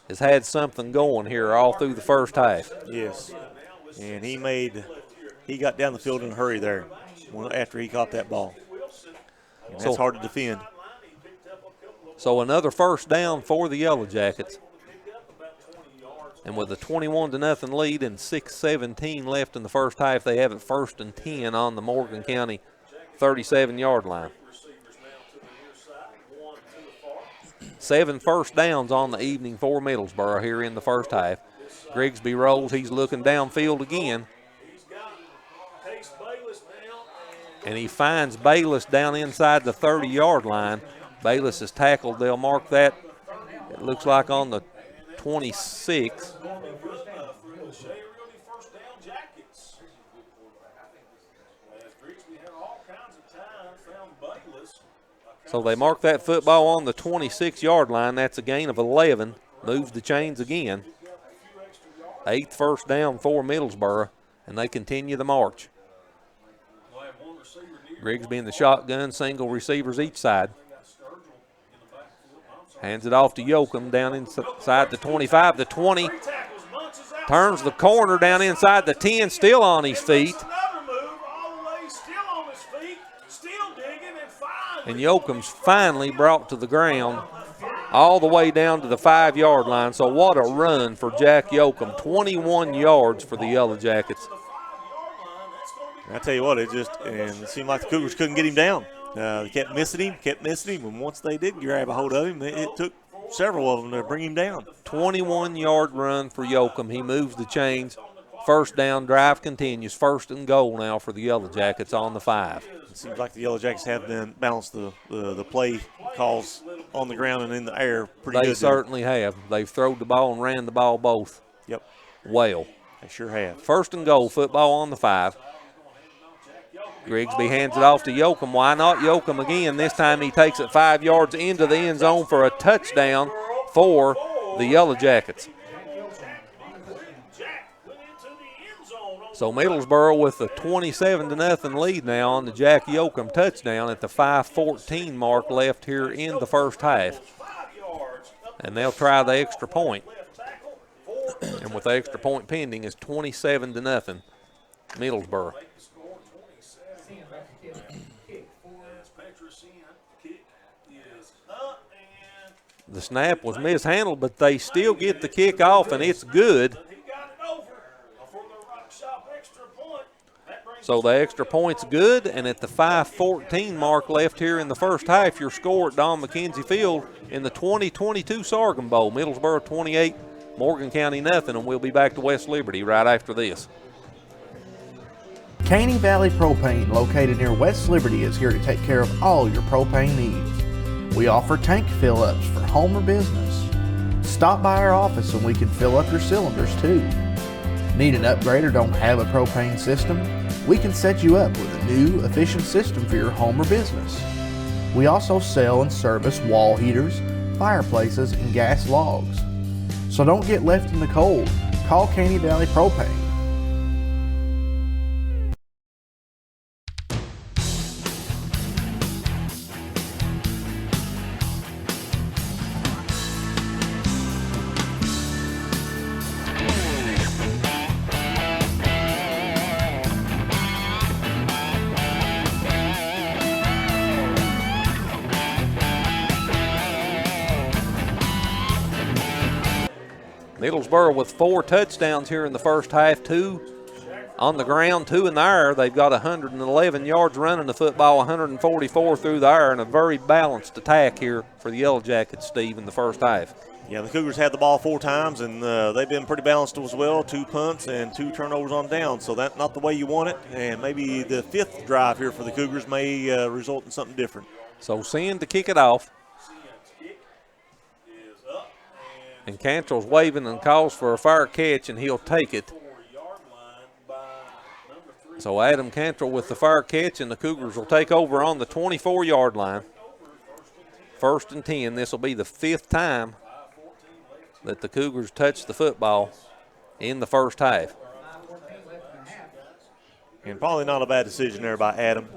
has had something going here all through the first half. Yes, and he got down the field in a hurry there after he caught that ball. And that's hard to defend. So another 1st down for the Yellow Jackets. And with a 21-0 lead and 6:17 left in the first half, they have it 1st and 10 on the Morgan County 37-yard line. 7 first downs on the evening for Middlesboro here in the first half. Grigsby rolls. He's looking downfield again. And he finds Bayless down inside the 30-yard line. Bayless is tackled. They'll mark that, it looks like, on the 26. So they mark that football on the 26-yard line. That's a gain of 11. Moves the chains again. 8th first down for Middlesboro, and they continue the march. Grigsby in the shotgun, single receivers each side. Hands it off to Yoakum down inside the 25, the 20. Turns the corner down inside the 10, still on his feet. And Yoakum's finally brought to the ground all the way down to the 5-yard line. So what a run for Jack Yoakum. 21 yards for the Yellow Jackets. I tell you what, it seemed like the Cougars couldn't get him down. They kept missing him, and once they did grab a hold of him, it took several of them to bring him down. 21-yard run for Yoakum. He moves the chains. 1st down, drive continues. 1st and goal now for the Yellow Jackets on the 5. It seems like the Yellow Jackets have been balanced the play calls on the ground and in the air pretty good. They certainly have. They've thrown the ball and ran the ball both. Yep. Well. They sure have. First and goal, football on the 5. Grigsby hands it off to Yoakum. Why not Yoakum again? This time he takes it 5 yards into the end zone for a touchdown for the Yellowjackets. So Middlesboro with a 27-0 lead now on the Jack Yoakum touchdown at the 5:14 mark left here in the first half. And they'll try the extra point. And with the extra point pending, it's 27-0 Middlesboro. The snap was mishandled, but they still get the kick off, and it's good. So the extra point's good, and at the 5:14 mark left here in the first half, your score at Don McKenzie Field in the 2022 Sorghum Bowl. Middlesboro 28, Morgan County nothing, and we'll be back to West Liberty right after this. Caney Valley Propane, located near West Liberty, is here to take care of all your propane needs. We offer tank fill-ups for home or business. Stop by our office and we can fill up your cylinders too. Need an upgrade or don't have a propane system? We can set you up with a new, efficient system for your home or business. We also sell and service wall heaters, fireplaces, and gas logs. So don't get left in the cold. Call Caney Valley Propane. Middlesboro with 4 touchdowns here in the first half, 2 on the ground, 2 in the air. They've got 111 yards running the football, 144 through the air, and a very balanced attack here for the Yellowjackets, Steve, in the first half. Yeah, the Cougars had the ball 4 times, and they've been pretty balanced as well. 2 punts and 2 turnovers on down, so that's not the way you want it. And maybe the 5th drive here for the Cougars may result in something different. So Sin to kick it off. And Cantrell's waving and calls for a fair catch, and he'll take it. So Adam Cantrell with the fair catch, and the Cougars will take over on the 24-yard line. 1st and 10. This will be the 5th time that the Cougars touch the football in the first half. And probably not a bad decision there by Adam.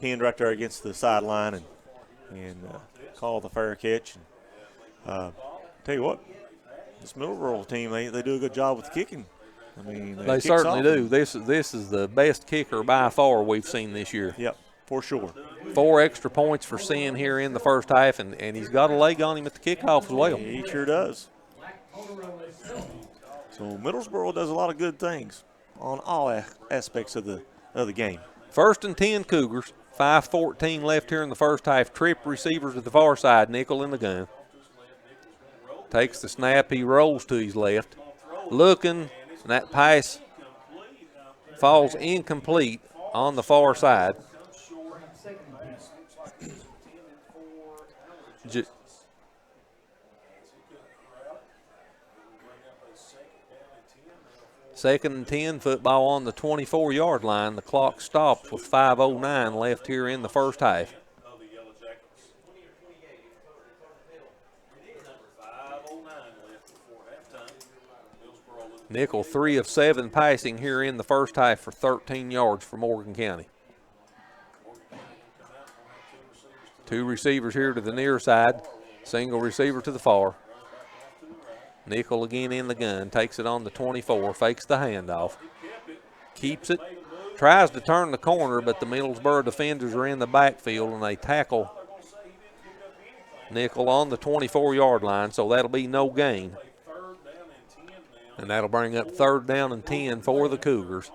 Pinned right there against the sideline and call the fair catch. And, tell you what, this Middlesboro team, they do a good job with the kicking. I mean, they certainly do. This is the best kicker by far we've seen this year. Yep, for sure. 4 extra points for Sin here in the first half, and he's got a leg on him at the kickoff as well. He sure does. So Middlesboro does a lot of good things on all aspects of the game. 1st and 10 Cougars. 5:14 left here in the first half. Trip receivers to the far side. Nickel in the gun. Takes the snap. He rolls to his left. Looking, and that pass falls incomplete on the far side. Second and 10, football on the 24-yard line. The clock stops with 5:09 left here in the first half. Nickel 3 of 7 passing here in the first half for 13 yards for Morgan County. 2 receivers here to the near side. Single receiver to the far. Nickel again in the gun. Takes it on the 24. Fakes the handoff. Keeps it. Tries to turn the corner, but the Middlesboro defenders are in the backfield, and they tackle Nickel on the 24-yard line, so that'll be no gain. And that'll bring up 3rd down and 10 for the Cougars.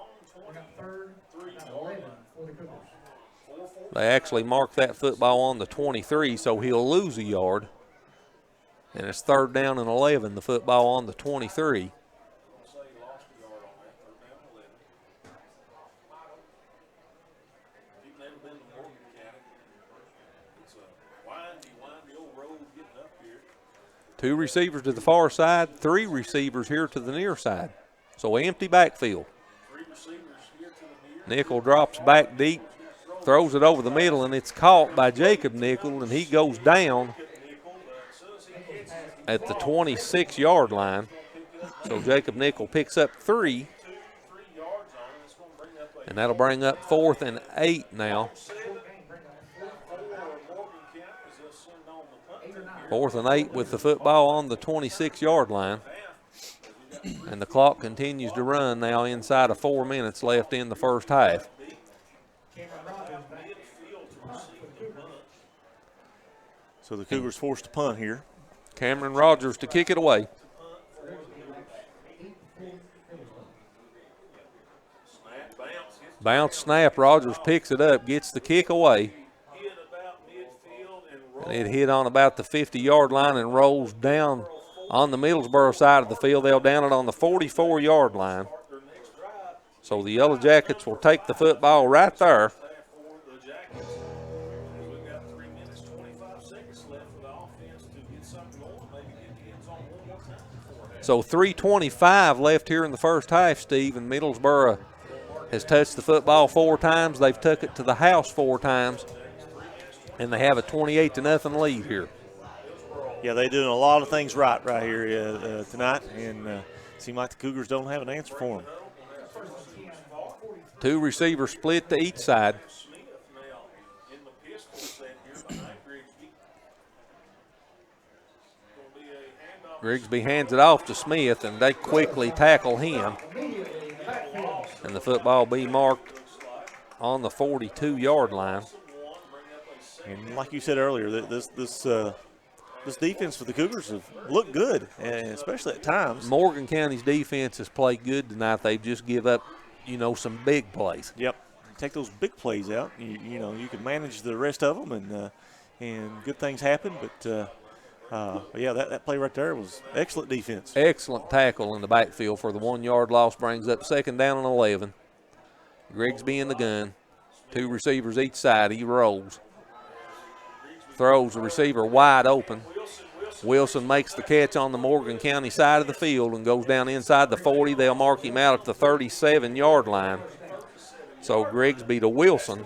They actually marked that football on the 23, so he'll lose a yard. And it's 3rd down and 11, the football on the 23. Two receivers to the far side, 3 receivers here to the near side. So empty backfield. Nickel drops back deep, throws it over the middle, and it's caught by Jacob Nickel, and he goes down at the 26-yard line. So Jacob Nickel picks up 3, and that'll bring up 4th and 8 now. 4th and 8 with the football on the 26-yard line. And the clock continues to run now inside of 4 minutes left in the first half. So the Cougars forced to punt here. Cameron Rogers to kick it away. Bounce snap, Rogers picks it up, gets the kick away. And it hit on about the 50-yard line and rolls down on the Middlesboro side of the field. They'll down it on the 44-yard line. So the Yellowjackets will take the football right there. So 3:25 left here in the first half, Steve, and Middlesboro has touched the football 4 times. They've took it to the house 4 times, and they have a 28-0 lead here. Yeah, they're doing a lot of things right here tonight, and it seems like the Cougars don't have an answer for them. 2 receivers split to each side. Grigsby hands it off to Smith, and they quickly tackle him. And the football be marked on the 42-yard line. And like you said earlier, this defense for the Cougars have looked good, and especially at times. Morgan County's defense has played good tonight. They've just give up, some big plays. Yep. Take those big plays out. You can manage the rest of them, and good things happen. But yeah, that play right there was excellent defense. Excellent tackle in the backfield for the 1-yard loss. Brings up 2nd down and 11. Grigsby in the gun. 2 receivers each side. He rolls. Throws the receiver wide open. Wilson makes the catch on the Morgan County side of the field and goes down inside the 40. They'll mark him out at the 37-yard line. So Grigsby to Wilson.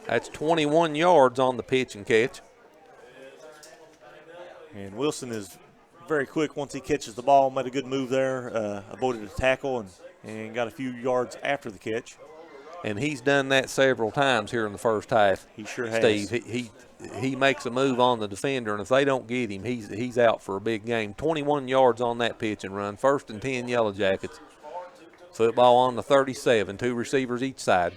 That's 21 yards on the pitch and catch. And Wilson is very quick once he catches the ball. Made a good move there, avoided a tackle, and got a few yards after the catch. And he's done that several times here in the first half. He sure has. Steve, he makes a move on the defender, and if they don't get him, he's out for a big game. 21 yards on that pitch and run. 1st and 10 Yellowjackets. Football on the 37, 2 receivers each side.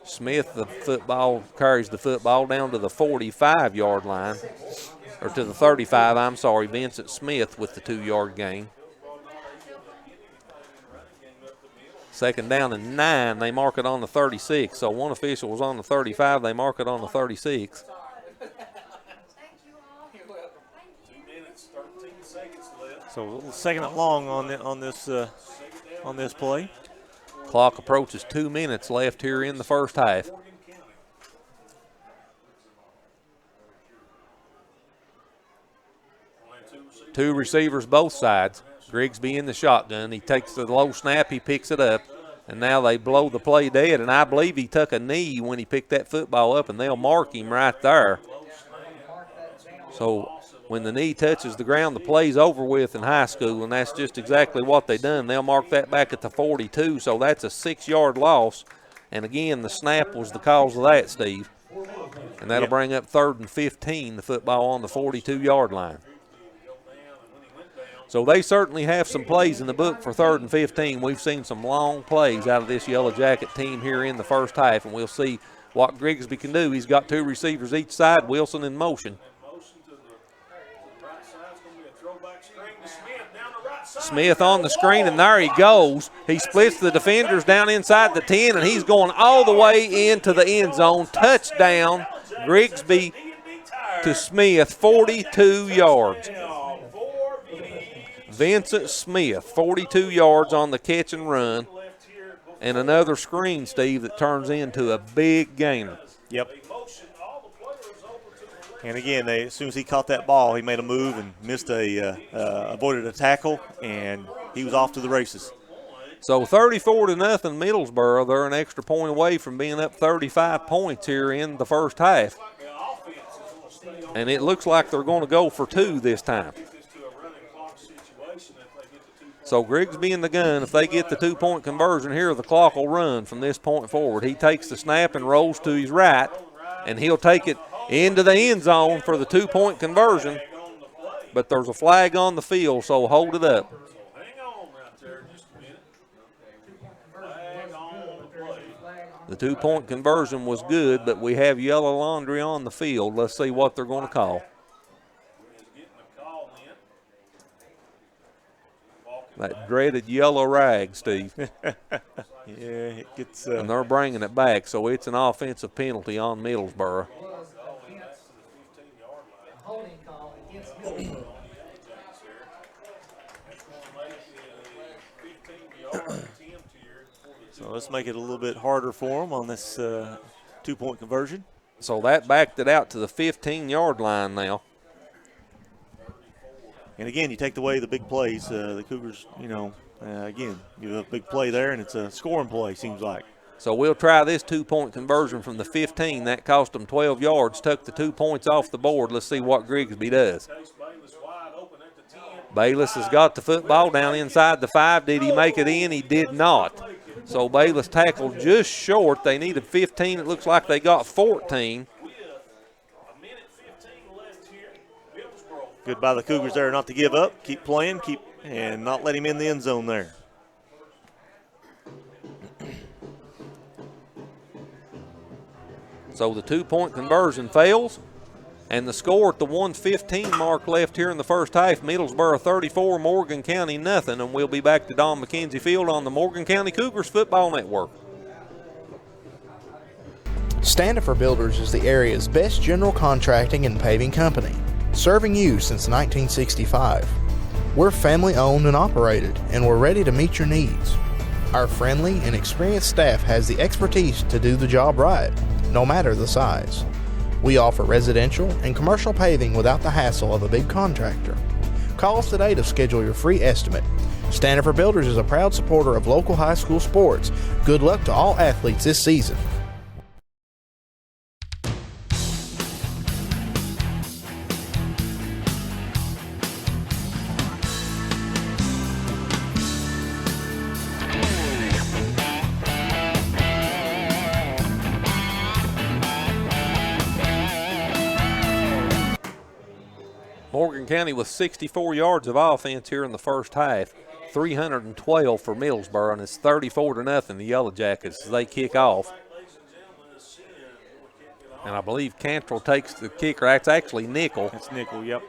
Smith, carries the football down to the 45-yard line, or to the 35, I'm sorry. Vincent Smith with the 2-yard gain. 2nd down and 9. They mark it on the 36. So one official was on the 35. They mark it on the 36. So a little 2nd and long on this play. Clock approaches 2 minutes left here in the first half. Two receivers both sides. Grigsby in the shotgun. He takes the low snap. He picks it up. And now they blow the play dead. And I believe he took a knee when he picked that football up, and they'll mark him right there. So when the knee touches the ground, the play's over with in high school, and that's just exactly what they done. They'll mark that back at the 42, so that's a 6-yard loss. And again, the snap was the cause of that, Steve. And that'll bring up 3rd and 15, the football on the 42-yard line. So they certainly have some plays in the book for 3rd and 15. We've seen some long plays out of this Yellow Jacket team here in the first half, and we'll see what Grigsby can do. He's got 2 receivers each side, Wilson in motion. Smith on the screen, and there he goes. He splits the defenders down inside the 10, and he's going all the way into the end zone. Touchdown, Grigsby to Smith, 42 yards. Vincent Smith, 42 yards on the catch and run, and another screen, Steve, that turns into a big gainer. Yep. And again, as soon as he caught that ball, he made a move and avoided a tackle, and he was off to the races. So 34-0 Middlesboro. They're an extra point away from being up 35 points here in the first half. And it looks like they're going to go for 2 this time. So Grigsby in the gun, if they get the 2-point conversion here, the clock will run from this point forward. He takes the snap and rolls to his right, and he'll take it into the end zone for the 2-point conversion. But there's a flag on the field, so hold it up. The 2-point conversion was good, but we have yellow laundry on the field. Let's see what they're going to call. That dreaded yellow rag, Steve. Yeah, it gets. And they're bringing it back, so it's an offensive penalty on Middlesboro. So let's make it a little bit harder for them on this 2-point conversion. So that backed it out to the 15-yard line now. And again, you take away the big plays. The Cougars, again, give a big play there, and it's a scoring play, seems like. So we'll try this 2-point conversion from the 15. That cost them 12 yards, took the 2 points off the board. Let's see what Grigsby does. Bayless has got the football down inside the 5. Did he make it in? He did not. So Bayless tackled just short. They needed 15. It looks like they got 14. Good by the Cougars there not to give up, keep playing, and not let him in the end zone there. So the 2-point conversion fails, and the score at the 1:15 mark left here in the first half, Middlesboro 34, Morgan County nothing, and we'll be back to Don McKenzie Field on the Morgan County Cougars Football Network. Standifer Builders is the area's best general contracting and paving company, serving you since 1965. We're family owned and operated, and we're ready to meet your needs. Our friendly and experienced staff has the expertise to do the job right, no matter the size. We offer residential and commercial paving without the hassle of a big contractor. Call us today to schedule your free estimate. Standifer Builders is a proud supporter of local high school sports. Good luck to all athletes this season. Morgan County with 64 yards of offense here in the first half, 312 for Middlesboro, and it's 34-0 the Yellowjackets as they kick off. And I believe Cantrell takes the kicker. That's actually Nickel. That's Nickel, yep.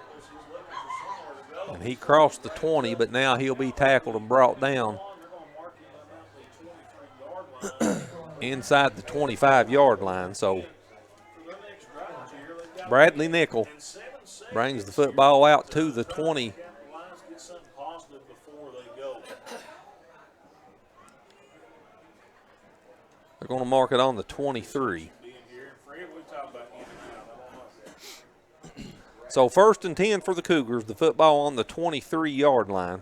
And he crossed the 20, but now he'll be tackled and brought down inside the 25-yard line. So Bradley Nickel brings the football out to the 20. They're going to mark it on the 23. So 1st and 10 for the Cougars, the football on the 23-yard line.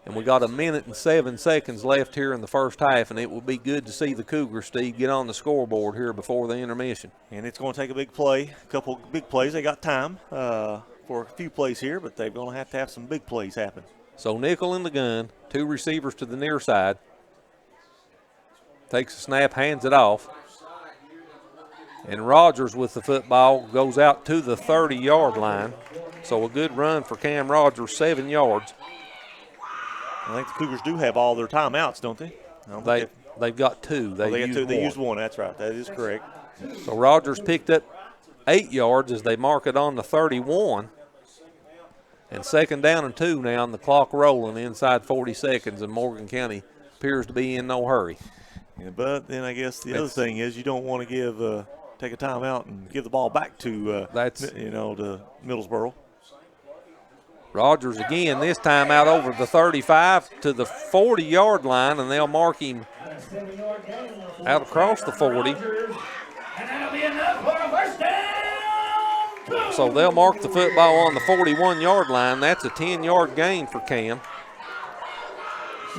And we got 1 minute and 7 seconds left here in the first half, and it will be good to see the Cougars, Steve, get on the scoreboard here before the intermission. And it's going to take a big play, a couple big plays. They got time for a few plays here, but they're going to have some big plays happen. So Nickel in the gun, 2 receivers to the near side. Takes a snap, hands it off. And Rogers with the football goes out to the 30-yard line. So a good run for Cam Rogers, 7 yards. I think the Cougars do have all their timeouts, don't they? They've got 2. They used one. That's right. That is correct. So Rogers picked up 8 yards as they mark it on the 31. And 2nd down and 2 now, and the clock rolling inside 40 seconds, and Morgan County appears to be in no hurry. Yeah, but then I guess the other thing is you don't want to take a timeout and give the ball back to to Middlesboro. Rogers again, this time out over the 35 to the 40-yard line, and they'll mark him out across the 40. And that'll be enough for a first down. So they'll mark the football on the 41-yard line. That's a 10-yard gain for Cam.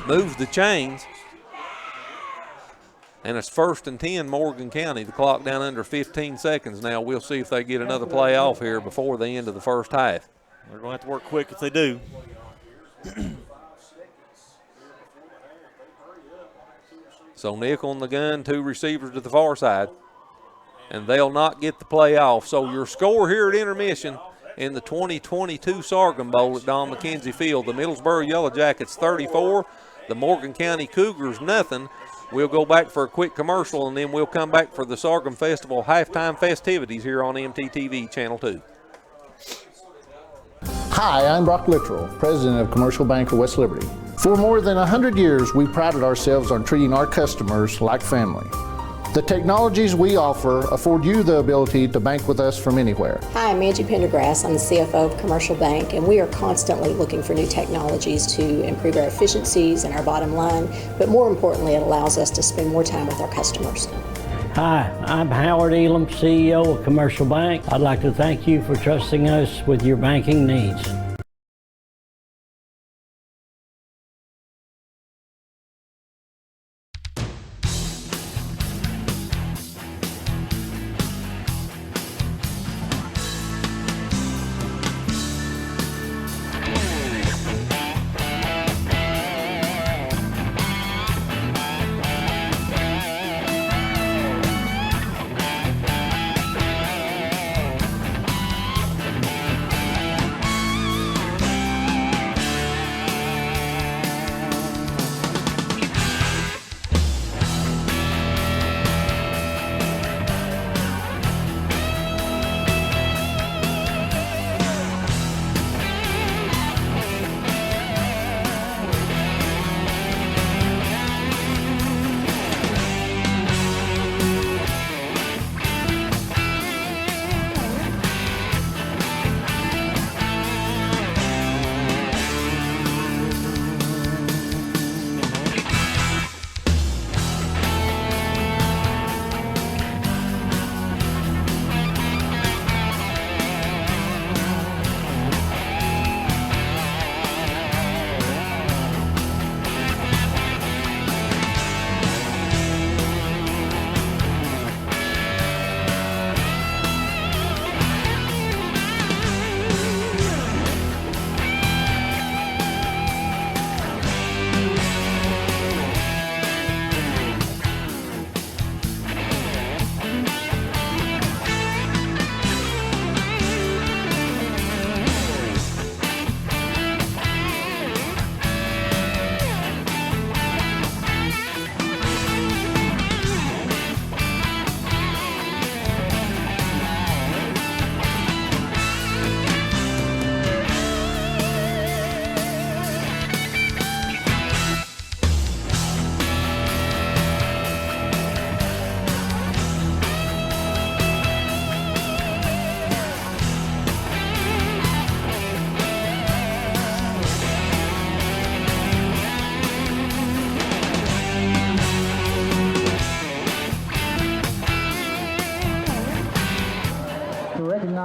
Moves the chains. And it's 1st and 10, Morgan County. The clock down under 15 seconds now. We'll see if they get another play off here before the end of the first half. They're going to have to work quick if they do. So Nick on the gun, 2 receivers to the far side. And they'll not get the play off. So your score here at intermission in the 2022 Sorghum Bowl at Don McKenzie Field, the Middlesboro Yellowjackets 34, the Morgan County Cougars nothing. We'll go back for a quick commercial, and then we'll come back for the Sorghum Festival halftime festivities here on MTTV Channel 2. Hi, I'm Brock Littrell, President of Commercial Bank of West Liberty. For more than 100 years, we prided ourselves on treating our customers like family. The technologies we offer afford you the ability to bank with us from anywhere. Hi, I'm Angie Pendergrass. I'm the CFO of Commercial Bank, and we are constantly looking for new technologies to improve our efficiencies and our bottom line, but more importantly, it allows us to spend more time with our customers. Hi, I'm Howard Elam, CEO of Commercial Bank. I'd like to thank you for trusting us with your banking needs.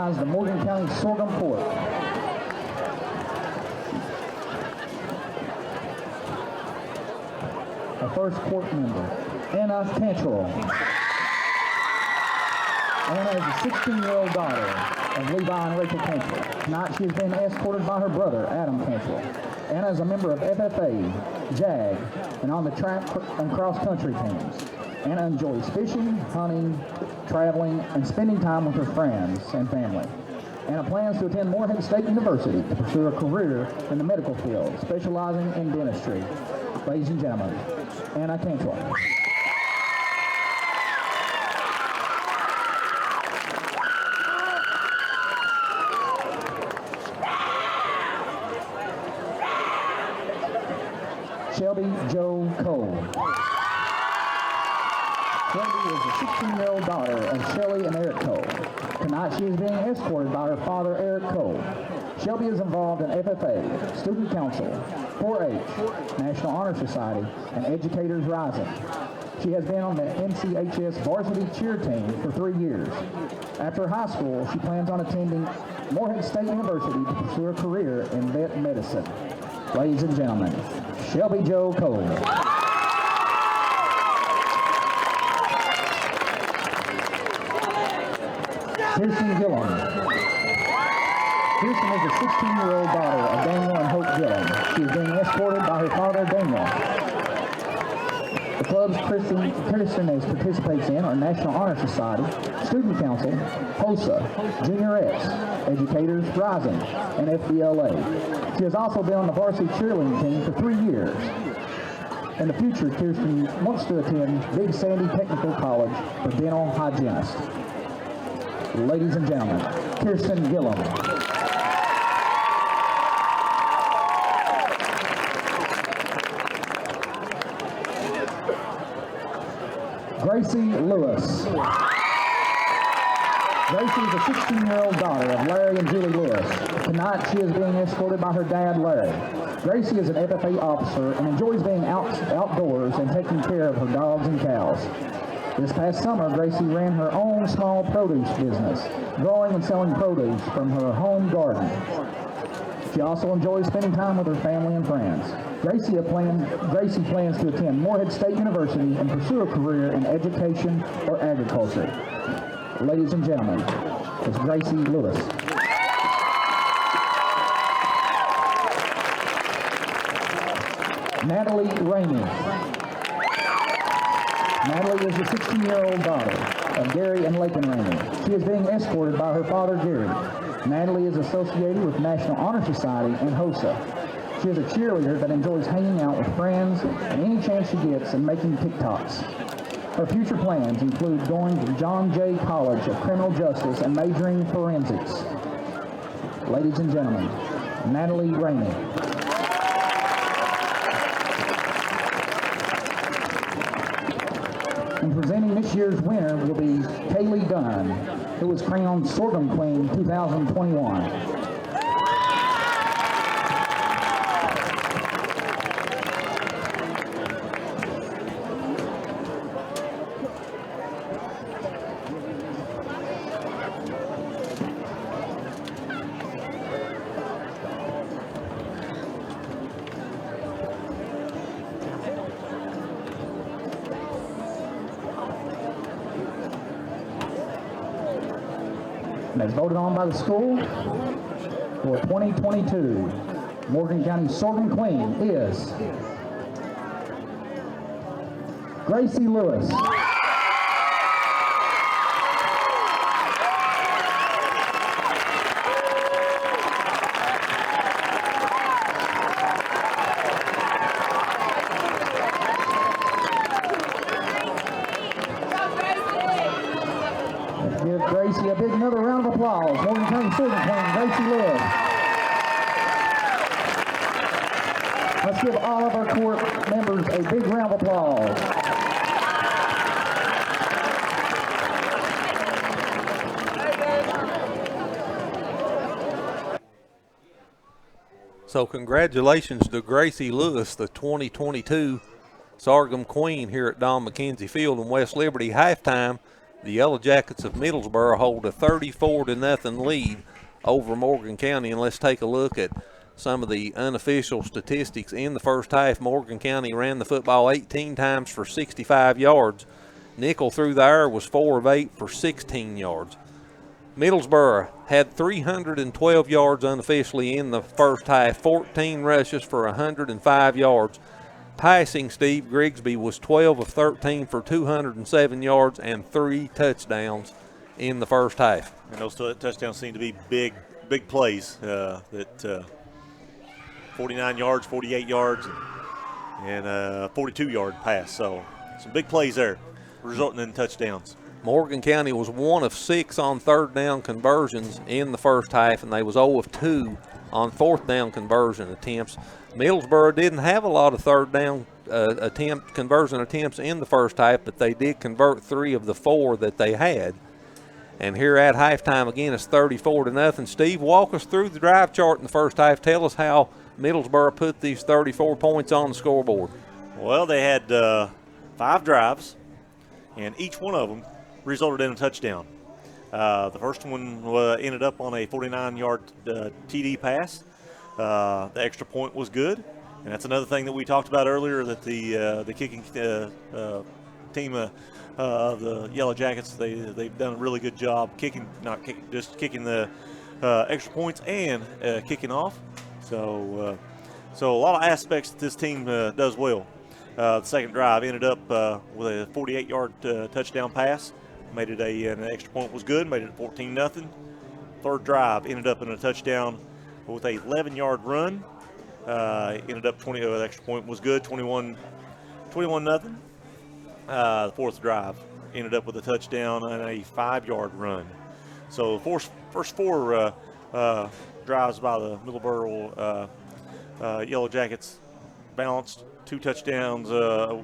The Morgan County Sorghum Fort. Our first court member, Anna Cantrell. Anna is a 16-year-old daughter of Levi and Rachel Cantrell. Tonight she is being escorted by her brother, Adam Cantrell. Anna is a member of FFA, JAG, and on the track and cross-country teams. Anna enjoys fishing, hunting, traveling, and spending time with her friends and family. Anna plans to attend Morehead State University to pursue a career in the medical field, specializing in dentistry. Ladies and gentlemen, Anna Cantrell. Shelby Joe Coleman. Shelby is a 16-year-old daughter of Shelley and Eric Cole. Tonight she is being escorted by her father, Eric Cole. Shelby is involved in FFA, Student Council, 4-H, National Honor Society, and Educators Rising. She has been on the NCHS varsity cheer team for 3 years. After high school, she plans on attending Morehead State University to pursue a career in vet medicine. Ladies and gentlemen, Shelby Joe Coleman. Kirsten Gillum. Kirsten is a 16-year-old daughter of Daniel and Hope Gillum. She is being escorted by her father, Daniel. The clubs Kirsten participates in are National Honor Society, Student Council, HOSA, Juniorettes, Educators Rising, and FBLA. She has also been on the varsity cheerleading team for 3 years. In the future, Kirsten wants to attend Big Sandy Technical College for dental hygienist. Ladies and gentlemen, Kirsten Gillum. Gracie Lewis. Gracie is a 16-year-old daughter of Larry and Julie Lewis. Tonight, she is being escorted by her dad, Larry. Gracie is an FFA officer and enjoys being outdoors and taking care of her dogs and cows. This past summer, Gracie ran her own small produce business, growing and selling produce from her home garden. She also enjoys spending time with her family and friends. Gracie plans to attend Morehead State University and pursue a career in education or agriculture. Ladies and gentlemen, it's Gracie Lewis. Natalie Ramey. Natalie is the 16-year-old daughter of Gary and Lakin Ramey. She is being escorted by her father, Gary. Natalie is associated with National Honor Society and HOSA. She is a cheerleader that enjoys hanging out with friends and any chance she gets and making TikToks. Her future plans include going to John Jay College of Criminal Justice and majoring in forensics. Ladies and gentlemen, Natalie Ramey. And presenting this year's winner will be Kaylee Dunn, who was crowned Sorghum Queen 2021. And as voted on by the school for 2022, Morgan County Sorghum Queen is Gracie Lewis. Give Gracie a big another round of applause. Morgan County Sorghum Queen, Gracie Lewis. Let's give all of our court members a big round of applause. So congratulations to Gracie Lewis, the 2022 Sorghum Queen here at Don McKenzie Field in West Liberty. Halftime, the Yellowjackets of Middlesboro hold a 34-0 lead over Morgan County. And let's take a look at some of the unofficial statistics. In the first half, Morgan County ran the football 18 times for 65 yards. Nickel through the air was 4 of 8 for 16 yards. Middlesboro had 312 yards unofficially in the first half, 14 rushes for 105 yards. Passing, Steve Grigsby was 12 of 13 for 207 yards and 3 touchdowns in the first half. And those touchdowns seem to be big plays. 49 yards, 48 yards, and a 42-yard pass. So some big plays there, resulting in touchdowns. Morgan County was 1 of 6 on third down conversions in the first half, and they was 0 of 2 on fourth down conversion attempts. Middlesboro didn't have a lot of third down conversion attempts in the first half, but they did convert 3 of the 4 that they had. And here at halftime, again, it's 34-0. Steve, walk us through the drive chart in the first half. Tell us how Middlesboro put these 34 points on the scoreboard. Well, they had 5 drives, and each one of them resulted in a touchdown. The first one ended up on a 49-yard TD pass. The extra point was good, and that's another thing that we talked about earlier, that the kicking team of the Yellowjackets, they've done a really good job kicking the extra points and kicking off. So a lot of aspects that this team does well. The second drive ended up with a 48-yard touchdown pass. Made it an extra point was good, made it 14-0. Third drive ended up in a touchdown with a 11-yard run. Ended up the extra point was good, 21-0. The fourth drive ended up with a touchdown and a 5-yard run. So the first 4 drives by the Middlesboro Yellowjackets balanced, 2 touchdowns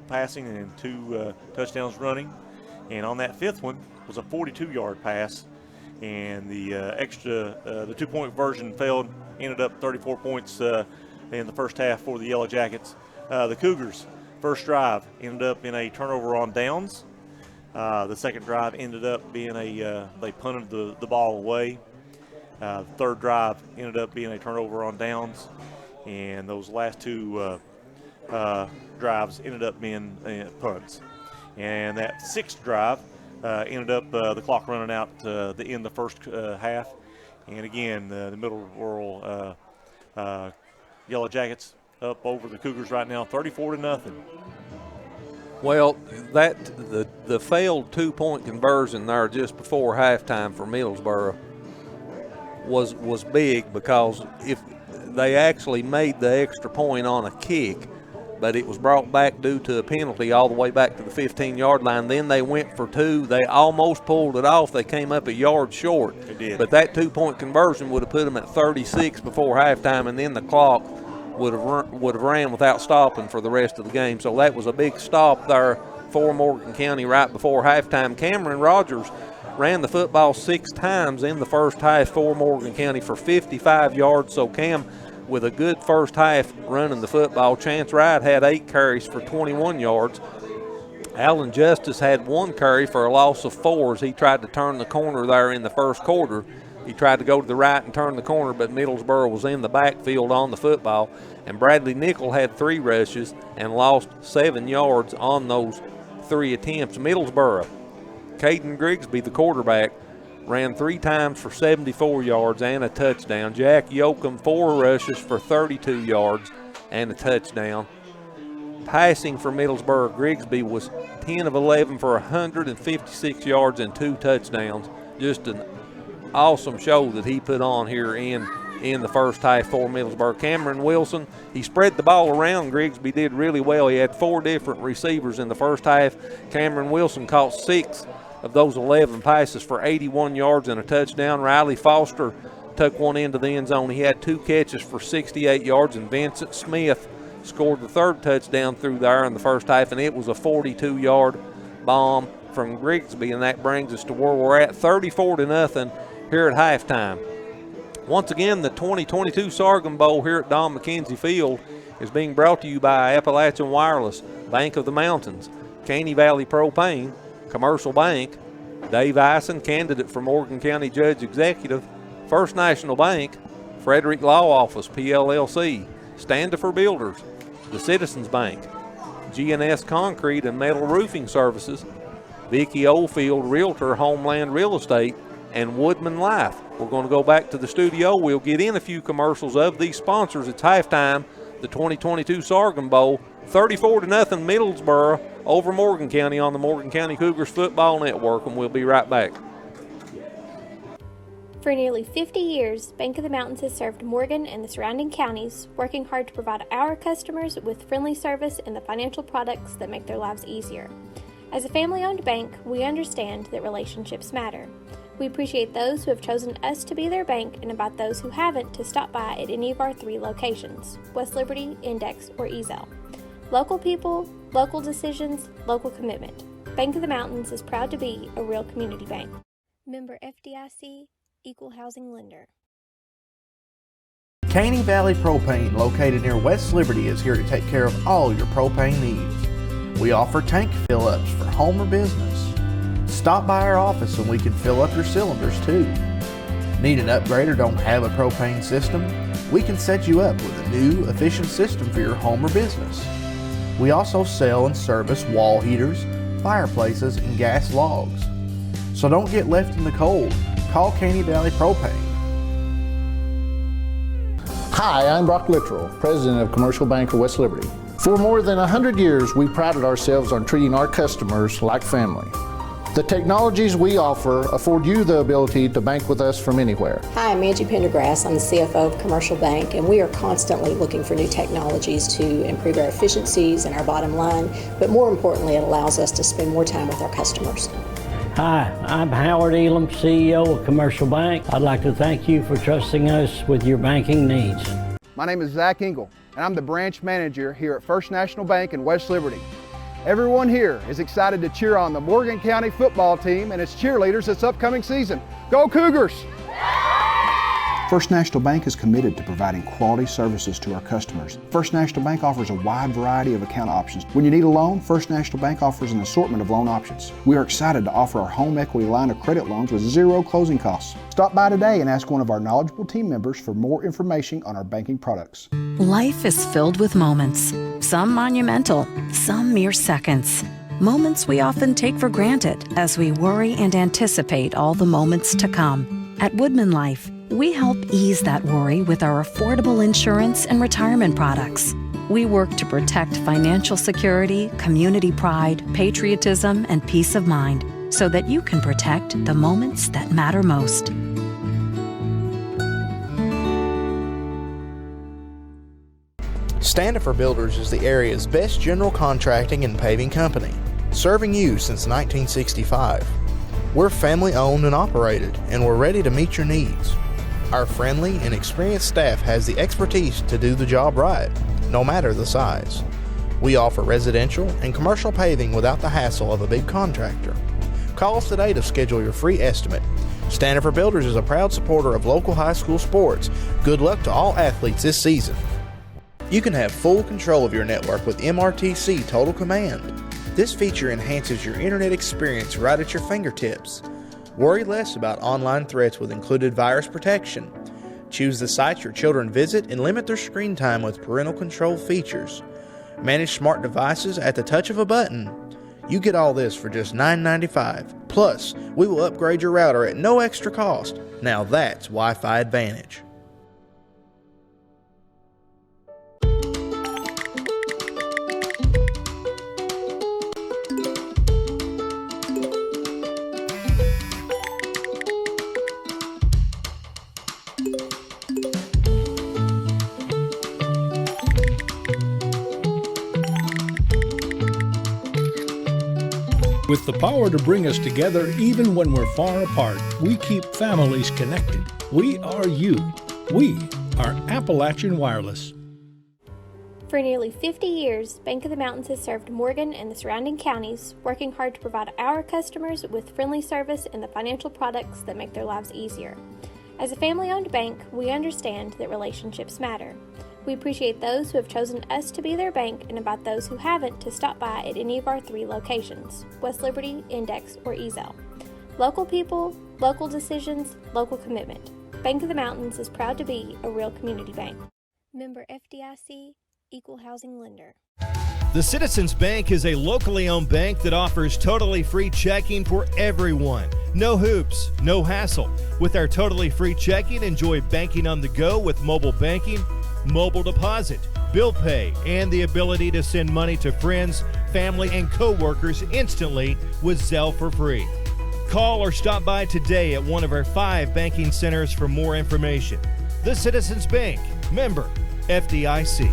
passing and 2 touchdowns running. And on that 5th one was a 42-yard pass, and the the 2-point version failed. Ended up 34 points in the first half for the Yellowjackets. The Cougars' first drive ended up in a turnover on downs. The second drive ended up being they punted the ball away. The third drive ended up being a turnover on downs, and those last 2 drives ended up being punts. And that 6th drive ended up the clock running out to the end of the first half. And again, the Middlesboro Yellowjackets up over the Cougars right now, 34-0. Well, the failed 2-point conversion there just before halftime for Middlesboro was big, because if they actually made the extra point on a kick, but it was brought back due to a penalty all the way back to the 15-yard line. Then they went for 2. They almost pulled it off. They came up a yard short. They did. But that 2-point conversion would have put them at 36 before halftime, and then the clock would have ran without stopping for the rest of the game. So that was a big stop there for Morgan County right before halftime. Cameron Rogers ran the football 6 times in the first half for Morgan County for 55 yards. So Cam, with a good first half running the football. Chance Wright had 8 carries for 21 yards. Alan Justice had 1 carry for a loss of 4 as he tried to turn the corner there in the first quarter. He tried to go to the right and turn the corner, but Middlesboro was in the backfield on the football. And Bradley Nickel had 3 rushes and lost 7 yards on those 3 attempts. Middlesboro, Caden Grigsby, the quarterback, ran 3 times for 74 yards and a touchdown. Jack Yoakum, 4 rushes for 32 yards and a touchdown. Passing for Middlesboro, Grigsby was 10 of 11 for 156 yards and 2 touchdowns. Just an awesome show that he put on here in the first half for Middlesboro. Cameron Wilson, he spread the ball around. Grigsby did really well. He had 4 different receivers in the first half. Cameron Wilson caught 6 of those 11 passes for 81 yards and a touchdown. Riley Foster took one into the end zone. He had 2 catches for 68 yards, and Vincent Smith scored the 3rd touchdown through there in the first half, and it was a 42-yard bomb from Grigsby, and that brings us to where we're at, 34-0 here at halftime. Once again, the 2022 Sorghum Bowl here at Don McKenzie Field is being brought to you by Appalachian Wireless, Bank of the Mountains, Caney Valley Propane, Commercial Bank, Dave Ison, candidate for Morgan County Judge Executive, First National Bank, Frederick Law Office, PLLC, Standifer Builders, the Citizens Bank, GNS Concrete and Metal Roofing Services, Vicki Oldfield Realtor Homeland Real Estate, and Woodman Life. We're going to go back to the studio. We'll get in a few commercials of these sponsors. It's halftime, the 2022 Sorghum Bowl, 34-0 Middlesboro over Morgan County on the Morgan County Cougars Football Network, and we'll be right back. For nearly 50 years, Bank of the Mountains has served Morgan and the surrounding counties, working hard to provide our customers with friendly service and the financial products that make their lives easier. As a family-owned bank, we understand that relationships matter. We appreciate those who have chosen us to be their bank and invite those who haven't to stop by at any of our 3 locations, West Liberty, Index, or Ezel. Local people, local decisions, local commitment. Bank of the Mountains is proud to be a real community bank. Member FDIC, Equal Housing Lender. Caney Valley Propane, located near West Liberty, is here to take care of all your propane needs. We offer tank fill-ups for home or business. Stop by our office and we can fill up your cylinders too. Need an upgrade or don't have a propane system? We can set you up with a new, efficient system for your home or business. We also sell and service wall heaters, fireplaces, and gas logs. So don't get left in the cold. Call Caney Valley Propane. Hi, I'm Brock Littrell, President of Commercial Bank of West Liberty. For more than 100 years, we prided ourselves on treating our customers like family. The technologies we offer afford you the ability to bank with us from anywhere. Hi, I'm Angie Pendergrass. I'm the CFO of Commercial Bank, and we are constantly looking for new technologies to improve our efficiencies and our bottom line, but more importantly, it allows us to spend more time with our customers. Hi, I'm Howard Elam, CEO of Commercial Bank. I'd like to thank you for trusting us with your banking needs. My name is Zach Engel, and I'm the branch manager here at First National Bank in West Liberty. Everyone here is excited to cheer on the Morgan County football team and its cheerleaders this upcoming season. Go Cougars! First National Bank is committed to providing quality services to our customers. First National Bank offers a wide variety of account options. When you need a loan, First National Bank offers an assortment of loan options. We are excited to offer our home equity line of credit loans with zero closing costs. Stop by today and ask one of our knowledgeable team members for more information on our banking products. Life is filled with moments, some monumental, some mere seconds. Moments we often take for granted as we worry and anticipate all the moments to come. At Woodman Life, we help ease that worry with our affordable insurance and retirement products. We work to protect financial security, community pride, patriotism, and peace of mind so that you can protect the moments that matter most. Standifer Builders is the area's best general contracting and paving company, serving you since 1965. We're family owned and operated, and we're ready to meet your needs. Our friendly and experienced staff has the expertise to do the job right, no matter the size. We offer residential and commercial paving without the hassle of a big contractor. Call us today to schedule your free estimate. Standifer Builders is a proud supporter of local high school sports. Good luck to all athletes this season. You can have full control of your network with MRTC Total Command. This feature enhances your internet experience right at your fingertips. Worry less about online threats with included virus protection. Choose the sites your children visit and limit their screen time with parental control features. Manage smart devices at the touch of a button. You get all this for just $9.95. Plus, we will upgrade your router at no extra cost. Now that's Wi-Fi Advantage. With the power to bring us together even when we're far apart, we keep families connected. We are you. We are Appalachian Wireless. For nearly 50 years, Bank of the Mountains has served Morgan and the surrounding counties, working hard to provide our customers with friendly service and the financial products that make their lives easier. As a family-owned bank, we understand that relationships matter. We appreciate those who have chosen us to be their bank and invite those who haven't to stop by at any of our 3 locations, West Liberty, Index, or Ezel. Local people, local decisions, local commitment. Bank of the Mountains is proud to be a real community bank. Member FDIC, Equal Housing Lender. The Citizens Bank is a locally owned bank that offers totally free checking for everyone. No hoops, no hassle. With our totally free checking, enjoy banking on the go with mobile banking, mobile deposit, bill pay, and the ability to send money to friends, family, and co-workers instantly with Zelle for free. Call or stop by today at one of our 5 banking centers for more information. The Citizens Bank, member FDIC.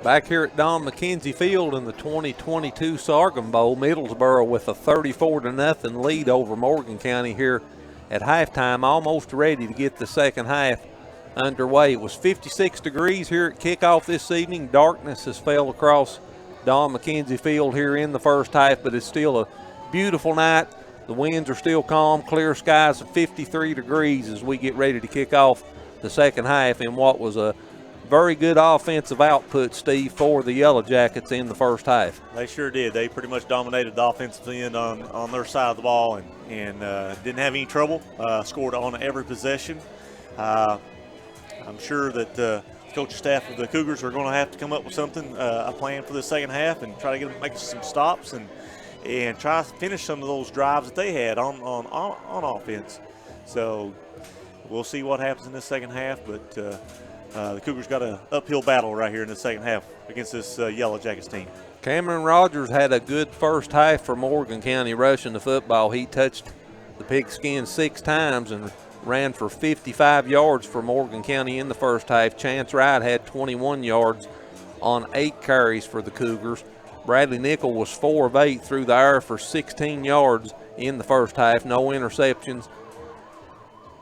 Back here at Don McKenzie Field in the 2022 Sorghum Bowl, Middlesboro with a 34-0 lead over Morgan County here at halftime, almost ready to get the second half underway. It was 56 degrees here at kickoff this evening. Darkness has fell across Don McKenzie Field here in the first half, but it's still a beautiful night. The winds are still calm, clear skies of 53 degrees as we get ready to kick off the second half in what was a very good offensive output, Steve, for the Yellowjackets in the first half. They sure did. They pretty much dominated the offensive end on their side of the ball and didn't have any trouble. Scored on every possession. I'm sure that the coaching staff of the Cougars are going to have to come up with something, a plan for the second half, and try to make some stops and try to finish some of those drives that they had on offense. So we'll see what happens in this second half, but the Cougars got an uphill battle right here in the second half against this Yellowjackets team. Cameron Rogers had a good first half for Morgan County rushing the football. He touched the pigskin 6 times and ran for 55 yards for Morgan County in the first half. Chance Wright had 21 yards on 8 carries for the Cougars. Bradley Nickel was 4 of 8 through the air for 16 yards in the first half. No interceptions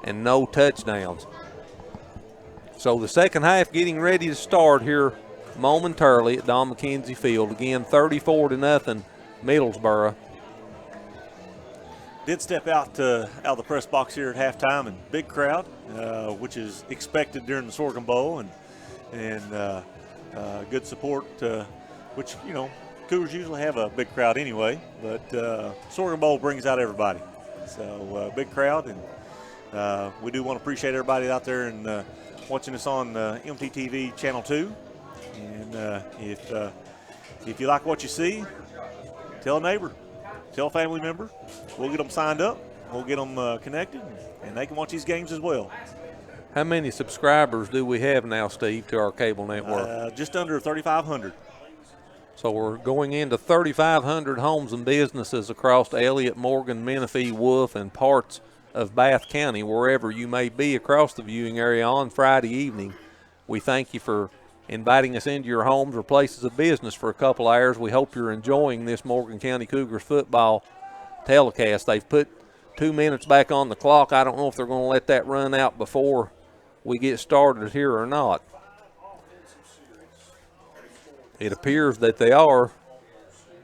and no touchdowns. So the second half getting ready to start here momentarily at Don McKenzie Field. Again, 34-0 Middlesboro. Did step out of the press box here at halftime, and big crowd, which is expected during the Sorghum Bowl, and good support, which, you know, Cougars usually have a big crowd anyway, but Sorghum Bowl brings out everybody. So big crowd, and we do want to appreciate everybody out there and watching us on MTTV Channel 2. And if you like what you see, tell a neighbor, tell a family member. We'll get them signed up. We'll get them connected, and they can watch these games as well. How many subscribers do we have now, Steve, to our cable network? Just under 3,500. So we're going into 3,500 homes and businesses across Elliott, Morgan, Menifee, Wolf, and parts of Bath County, wherever you may be across the viewing area on Friday evening. We thank you for inviting us into your homes or places of business for a couple hours. We hope you're enjoying this Morgan County Cougars football telecast. They've put 2 minutes back on the clock. I don't know if they're going to let that run out before we get started here or not. It appears that they are.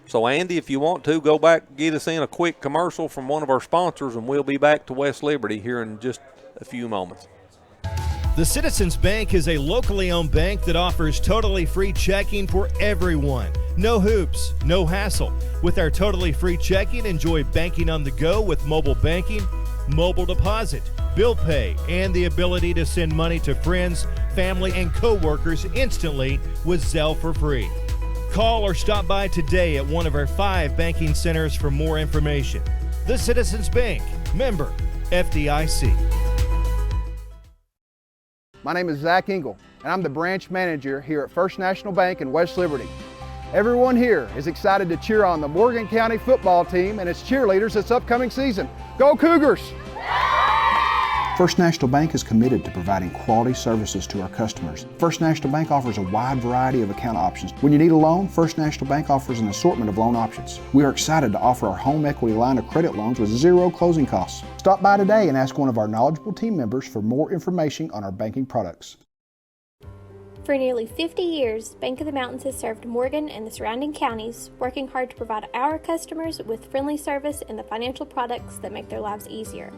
So, Andy, if you want to, go back and get us in a quick commercial from one of our sponsors, and we'll be back to West Liberty here in just a few moments. The Citizens Bank is a locally owned bank that offers totally free checking for everyone. No hoops, no hassle. With our totally free checking, enjoy banking on the go with mobile banking, mobile deposit, bill pay, and the ability to send money to friends, family, and co-workers instantly with Zelle for free. Call or stop by today at one of our 5 banking centers for more information. The Citizens Bank, member FDIC. My name is Zach Engel, and I'm the branch manager here at First National Bank in West Liberty. Everyone here is excited to cheer on the Morgan County football team and its cheerleaders this upcoming season. Go Cougars! First National Bank is committed to providing quality services to our customers. First National Bank offers a wide variety of account options. When you need a loan, First National Bank offers an assortment of loan options. We are excited to offer our home equity line of credit loans with 0 closing costs. Stop by today and ask one of our knowledgeable team members for more information on our banking products. For nearly 50 years, Bank of the Mountains has served Morgan and the surrounding counties, working hard to provide our customers with friendly service and the financial products that make their lives easier.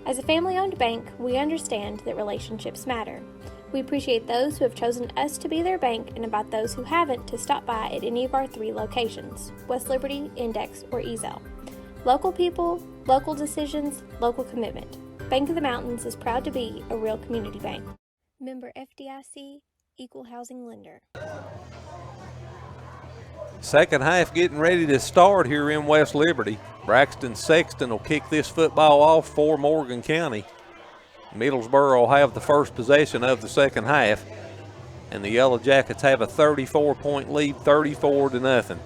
As a family-owned bank, we understand that relationships matter. We appreciate those who have chosen us to be their bank and invite those who haven't to stop by at any of our 3 locations, West Liberty, Index, or Ezell. Local people, local decisions, local commitment. Bank of the Mountains is proud to be a real community bank. Member FDIC, Equal Housing Lender. Second half getting ready to start here in West Liberty. Braxton Sexton will kick this football off for Morgan County. Middlesboro will have the first possession of the second half, and the Yellowjackets have a 34-point lead, 34-0.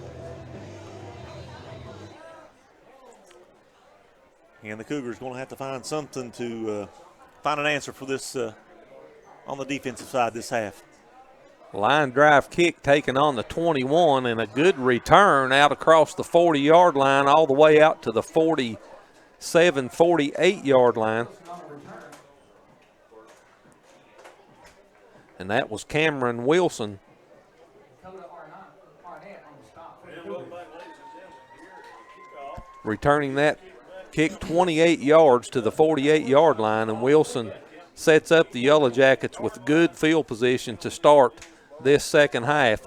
And the Cougars going to have to find something to find an answer for this on the defensive side this half. Line drive kick taken on the 21, and a good return out across the 40-yard line all the way out to the 47, 48-yard line. And that was Cameron Wilson. Returning that kick 28 yards to the 48-yard line, and Wilson sets up the Yellowjackets with good field position to start this second half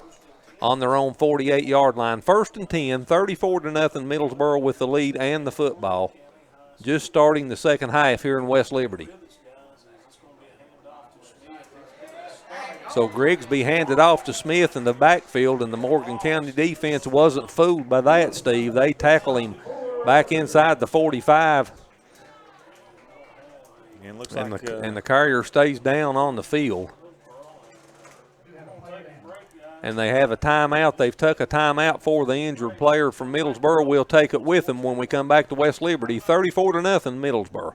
on their own 48-yard line. 1st and 10, 34-0 Middlesboro with the lead and the football. Just starting the second half here in West Liberty. So Grigsby handed off to Smith in the backfield, and the Morgan County defense wasn't fooled by that, Steve. They tackle him back inside the 45. And, and the Carrier stays down on the field. And they have a timeout. They've took a timeout for the injured player from Middlesboro. We'll take it with them when we come back to West Liberty. 34-0 Middlesboro.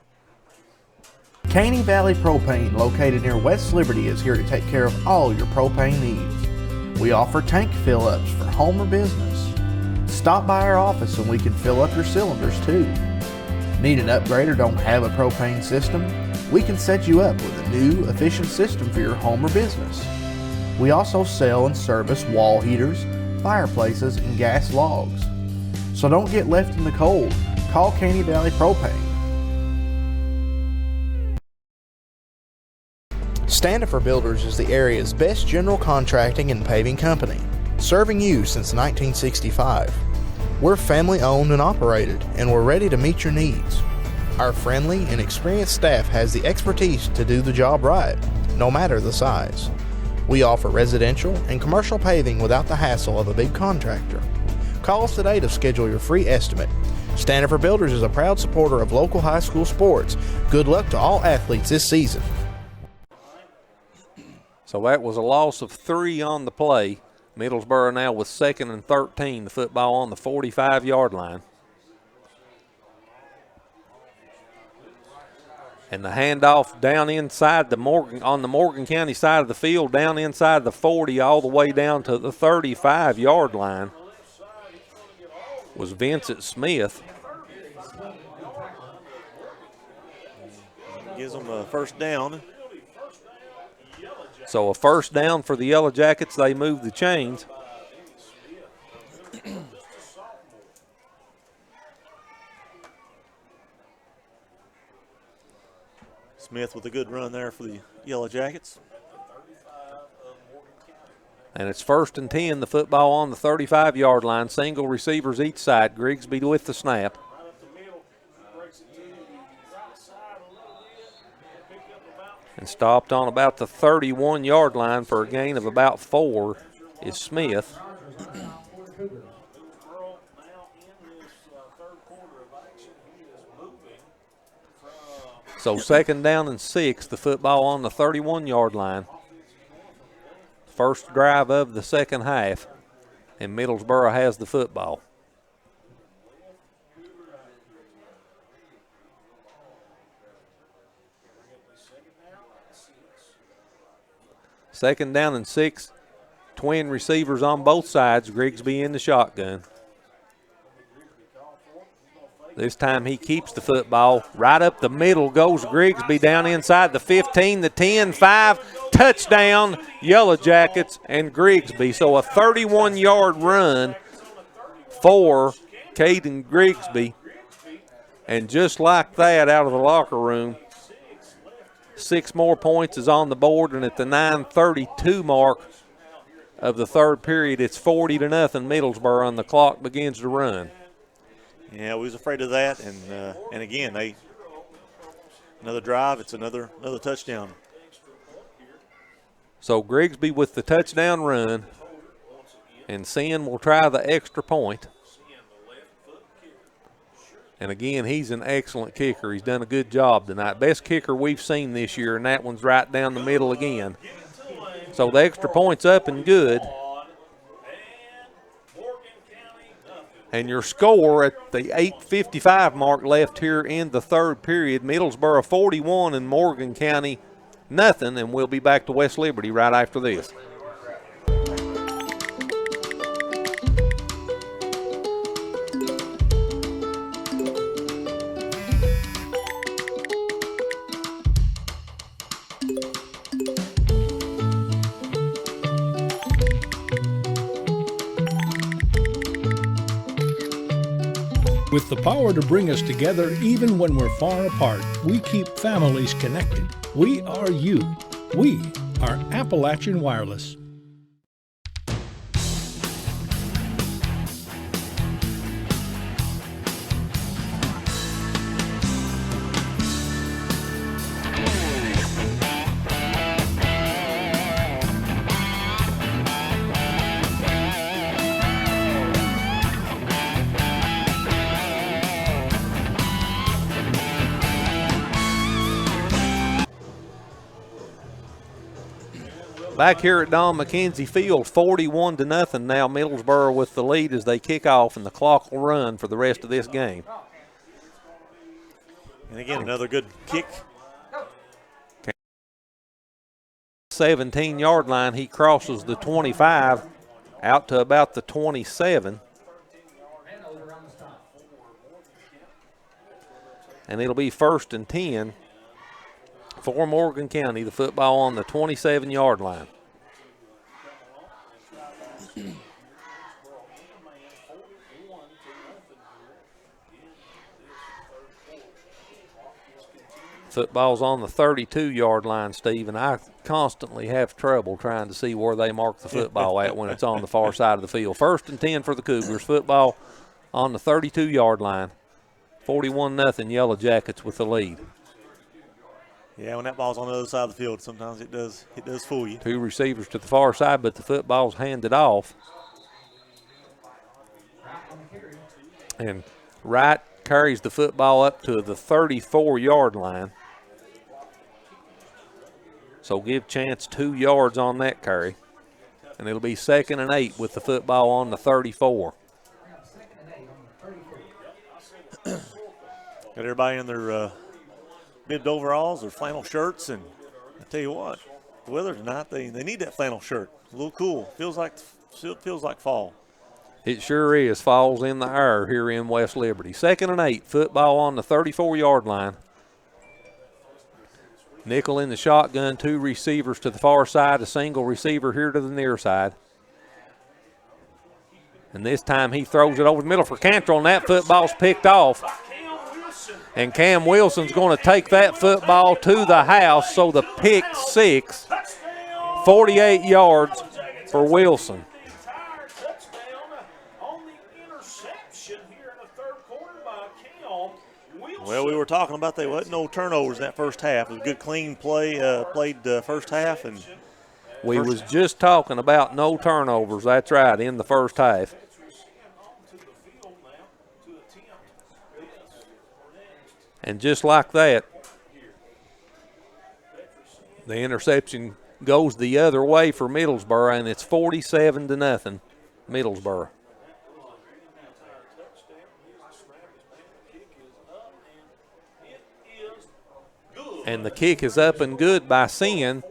Caney Valley Propane, located near West Liberty, is here to take care of all your propane needs. We offer tank fill-ups for home or business. Stop by our office and we can fill up your cylinders too. Need an upgrade or don't have a propane system? We can set you up with a new, efficient system for your home or business. We also sell and service wall heaters, fireplaces, and gas logs. So don't get left in the cold. Call Caney Valley Propane. Standifer Builders is the area's best general contracting and paving company, serving you since 1965. We're family owned and operated, and we're ready to meet your needs. Our friendly and experienced staff has the expertise to do the job right, no matter the size. We offer residential and commercial paving without the hassle of a big contractor. Call us today to schedule your free estimate. Standifer Builders is a proud supporter of local high school sports. Good luck to all athletes this season. So that was a loss of 3 on the play. Middlesboro now with 2nd and 13, the football on the 45-yard line. And the handoff down inside the Morgan County side of the field, down inside the 40, all the way down to the 35-yard line was Vincent Smith. Gives them a first down. So a first down for the Yellowjackets. They move the chains. Smith with a good run there for the Yellowjackets. And it's 1st and 10, the football on the 35-yard line. Single receivers each side. Grigsby with the snap. And stopped on about the 31-yard line for a gain of about 4 is Smith. So 2nd down and 6, the football on the 31-yard line. First drive of the second half, and Middlesboro has the football. Second down and 6, twin receivers on both sides. Grigsby in the shotgun. This time he keeps the football. Right up the middle goes Grigsby down inside the 15, the 10, 5. Touchdown, Yellowjackets and Grigsby. So a 31-yard run for Caden Grigsby. And just like that, out of the locker room, 6 more points is on the board, and at the 9:32 mark of the third period, it's 40-0 Middlesboro, and the clock begins to run. Yeah, we was afraid of that, and again, another drive. It's another touchdown. So Grigsby with the touchdown run, and Sin will try the extra point. And again, he's an excellent kicker. He's done a good job tonight. Best kicker we've seen this year, and that one's right down the middle again. So the extra point's up and good. And your score at the 8:55 mark left here in the third period, Middlesboro 41 and Morgan County nothing, and we'll be back to West Liberty right after this. With the power to bring us together even when we're far apart, we keep families connected. We are you. We are Appalachian Wireless. Back here at Don McKenzie Field, 41-0 now. Middlesboro with the lead as they kick off, and the clock will run for the rest of this game. And again, another good kick. 17-yard line, he crosses the 25 out to about the 27. And it'll be 1st and 10 for Morgan County, the football on the 27-yard line. Football's on the 32-yard line, Steve, and I constantly have trouble trying to see where they mark the football at when it's on the far side of the field. 1st and 10 for the Cougars. Football on the 32-yard line. 41-0 Yellowjackets with the lead. Yeah, when that ball's on the other side of the field, sometimes it does fool you. 2 receivers to the far side, but the football's handed off. And Wright carries the football up to the 34-yard line. So give Chance 2 yards on that carry. And it'll be 2nd and 8 with the football on the 34. Got everybody in their bibbed overalls or flannel shirts, and I tell you what, the weather tonight, they need that flannel shirt. A little cool. Feels like fall. It sure is. Fall's in the air here in West Liberty. 2nd and 8, football on the 34-yard line. Nickel in the shotgun, 2 receivers to the far side, a single receiver here to the near side. And this time he throws it over the middle for Cantrell, and that football's picked off. And Cam Wilson's going to take that football to the house, so the pick 6, 48 yards for Wilson. Well, we were talking about there wasn't no turnovers in that first half. It was a good, clean play, played first half. And we was just talking about no turnovers. That's right, in the first half. And just like that, the interception goes the other way for Middlesboro, and it's 47-0 Middlesboro. And the kick is up and good by Sin.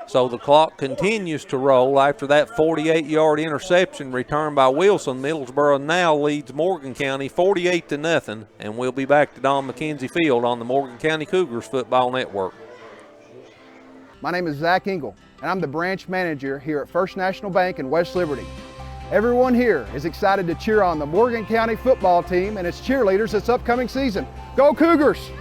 So the clock continues to roll after that 48-yard interception returned by Wilson. Middlesboro now leads Morgan County 48-0, and we'll be back to Don McKenzie Field on the Morgan County Cougars Football Network. My name is Zach Engel, and I'm the branch manager here at First National Bank in West Liberty. Everyone here is excited to cheer on the Morgan County football team and its cheerleaders this upcoming season. Go Cougars!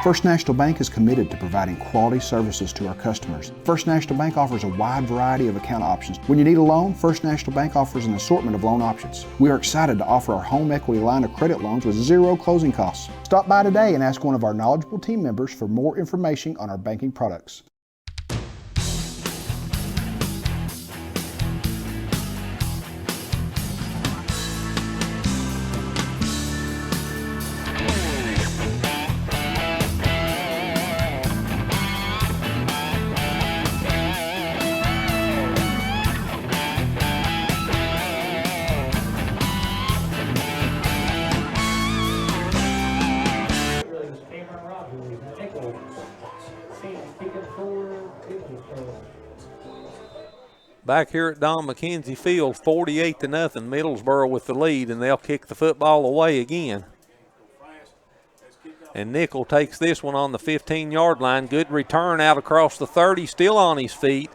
First National Bank is committed to providing quality services to our customers. First National Bank offers a wide variety of account options. When you need a loan, First National Bank offers an assortment of loan options. We are excited to offer our home equity line of credit loans with 0 closing costs. Stop by today and ask one of our knowledgeable team members for more information on our banking products. Back here at Don McKenzie Field, 48-0, Middlesboro with the lead, and they'll kick the football away again. And Nickel takes this one on the 15-yard line. Good return out across the 30, still on his feet,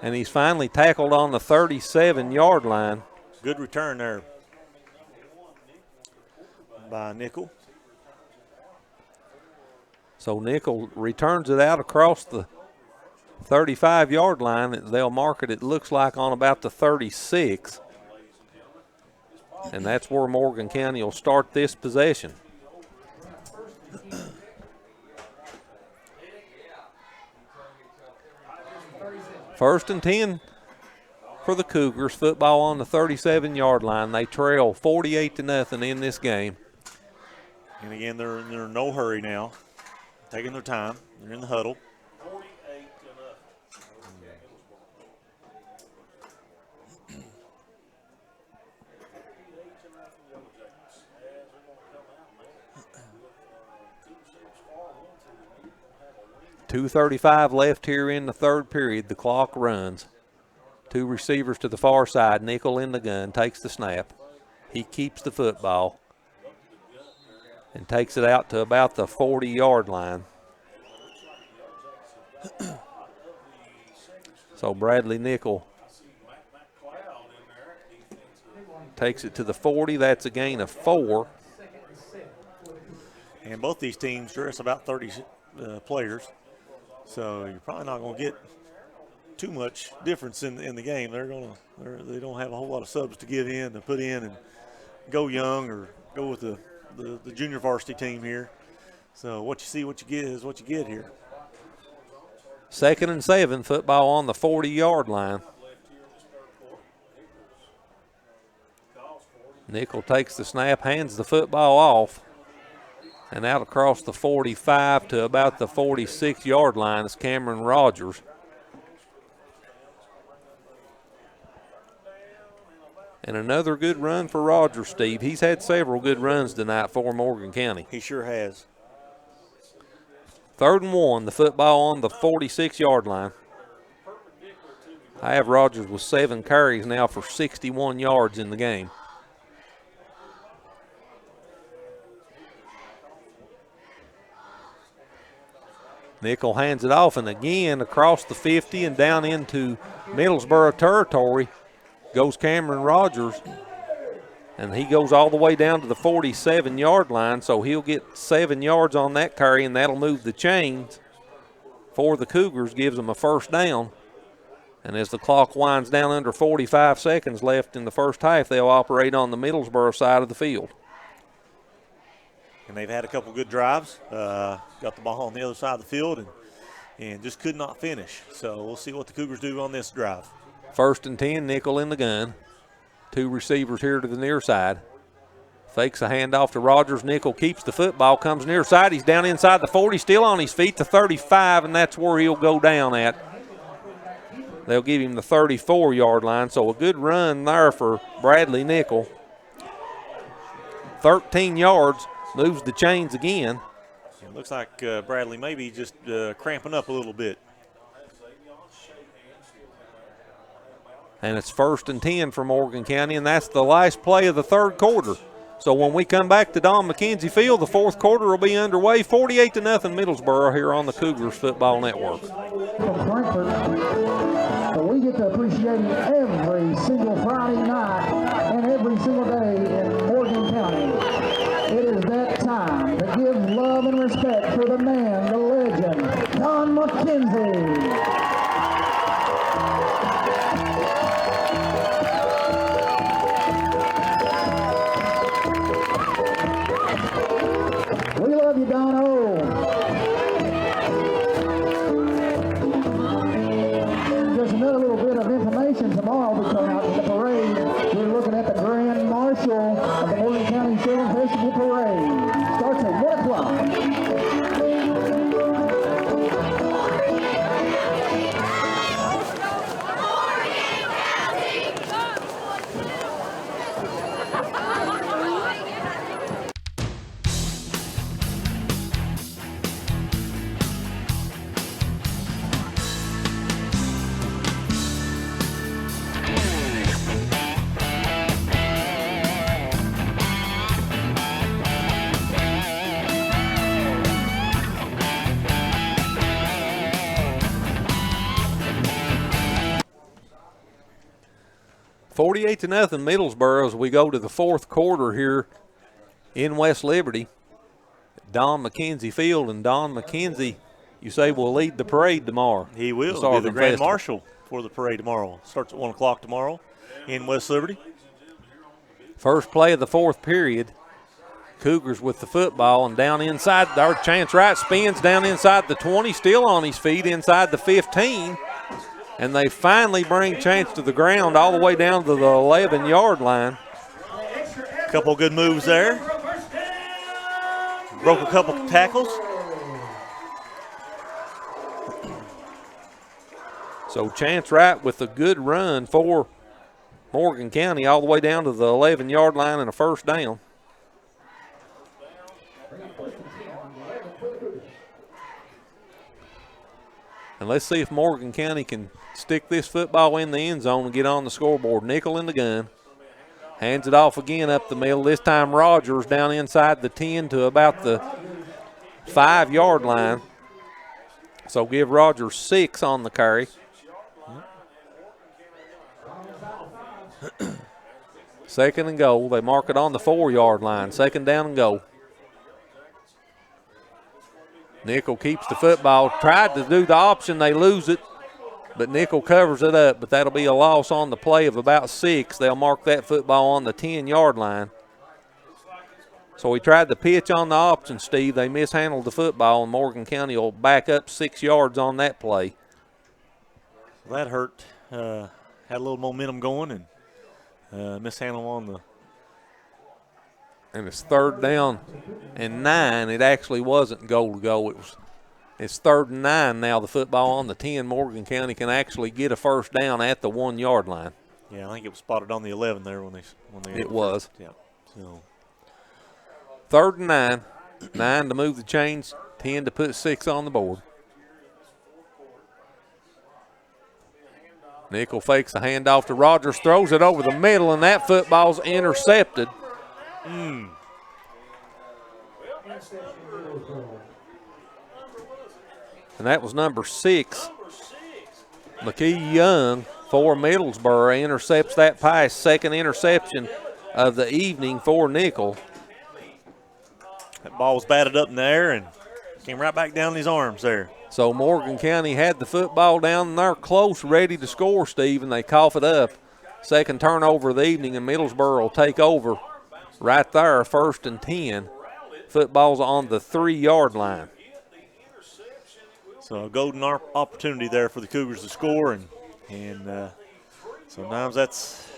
and he's finally tackled on the 37-yard line. Good return there. by Nickel. So Nickel returns it out across the 35-yard line. They'll mark it, it looks like, on about the 36. And that's where Morgan County will start this possession. First and 10 for the Cougars. Football on the 37-yard line. They trail 48-0 in this game. And again, they're in no hurry now. Taking their time. They're in the huddle. .235 left here in the third period. The clock runs. Two receivers to the far side. Nickel in the gun, takes the snap. He keeps the football and takes it out to about the 40-yard line. So Bradley Nickel takes it to the 40. That's a gain of 4. And both these teams dress about 30 players. So you're probably not going to get too much difference in the game. They don't have a whole lot of subs to get in, to put in and go young or go with the junior varsity team here. So what you see, what you get is what you get here. 2nd and 7, football on the 40-yard line. Nickel takes the snap, hands the football off, and out across the 45 to about the 46-yard line is Cameron Rogers. And another good run for Rogers, Steve. He's had several good runs tonight for Morgan County. He sure has. 3rd and 1, the football on the 46-yard line. I have Rogers with 7 carries now for 61 yards in the game. Nickel hands it off, and again across the 50 and down into Middlesboro territory goes Cameron Rogers, and he goes all the way down to the 47-yard line, so he'll get 7 yards on that carry, and that'll move the chains for the Cougars, gives them a first down. And as the clock winds down under 45 seconds left in the first half, they'll operate on the Middlesboro side of the field. And they've had a couple good drives. Got the ball on the other side of the field and just could not finish. So we'll see what the Cougars do on this drive. 1st and 10, Nickel in the gun. 2 receivers here to the near side. Fakes a handoff to Rogers. Nickel keeps the football, comes near side. He's down inside the 40, still on his feet to 35, and that's where he'll go down at. They'll give him the 34-yard line, so a good run there for Bradley Nickel. 13 yards, moves the chains again. It looks like Bradley maybe just cramping up a little bit. And it's 1st and 10 for Morgan County, and that's the last play of the third quarter. So when we come back to Don McKenzie Field, the fourth quarter will be underway. 48-0 Middlesboro here on the Cougars Football Network. From Frankfort, but we get to appreciate him every single Friday night and every single day in Morgan County. It is that time to give love and respect for the man, the legend, Don McKenzie. We love you, Dono. Just another little bit of information. Tomorrow we come out to the parade. We're looking at the Grand Marshal of the Morgan County Children's Festival Parade. Starts at 1 o'clock. $48-0 Middlesboro as we go to the fourth quarter here in West Liberty, Don McKenzie Field, and Don McKenzie, you say, will lead the parade tomorrow. He will. The Be the Grand Festival. Marshal for the parade tomorrow. Starts at 1 o'clock tomorrow in West Liberty. First play of the fourth period. Cougars with the football, and down inside, our Chance Wright spins down inside the 20, still on his feet inside the 15. And they finally bring Chance to the ground all the way down to the 11-yard line. Couple good moves there. Broke a couple tackles. So Chance Wright with a good run for Morgan County all the way down to the 11-yard line and a first down. And let's see if Morgan County can stick this football in the end zone and get on the scoreboard. Nickel in the gun. Hands it off again up the middle. This time Rogers down inside the 10 to about the 5-yard line. So give Rogers 6 on the carry. Second and goal. They mark it on the 4-yard line. Second down and goal. Nickel keeps the football. Tried to do the option. They lose it. But Nickel covers it up. But that'll be a loss on the play of about 6. They'll mark that football on the 10-yard line. So we tried to pitch on the option, Steve. They mishandled the football, and Morgan County will back up 6 yards on that play. That hurt. Had a little momentum going and mishandle on the. And it's third down and 9. It actually wasn't goal to go. It's third and 9 now. The football on the 10. Morgan County can actually get a first down at the 1-yard line. Yeah, I think it was spotted on the 11 there when they. It was. Yeah. So. Third and 9. 9 to move the chains. 10 to put 6 on the board. Nickel fakes the handoff to Rogers, throws it over the middle, and that football's intercepted. Mm. And that was number 6. McKee Young for Middlesboro intercepts that pass. Second interception of the evening for Nickel. That ball was batted up in the air and came right back down in his arms there. So Morgan County had the football down there close, ready to score, Steve, and they cough it up. Second turnover of the evening, and Middlesboro will take over right there, first and 10. Football's on the 3-yard line. So a golden opportunity there for the Cougars to score, and sometimes that's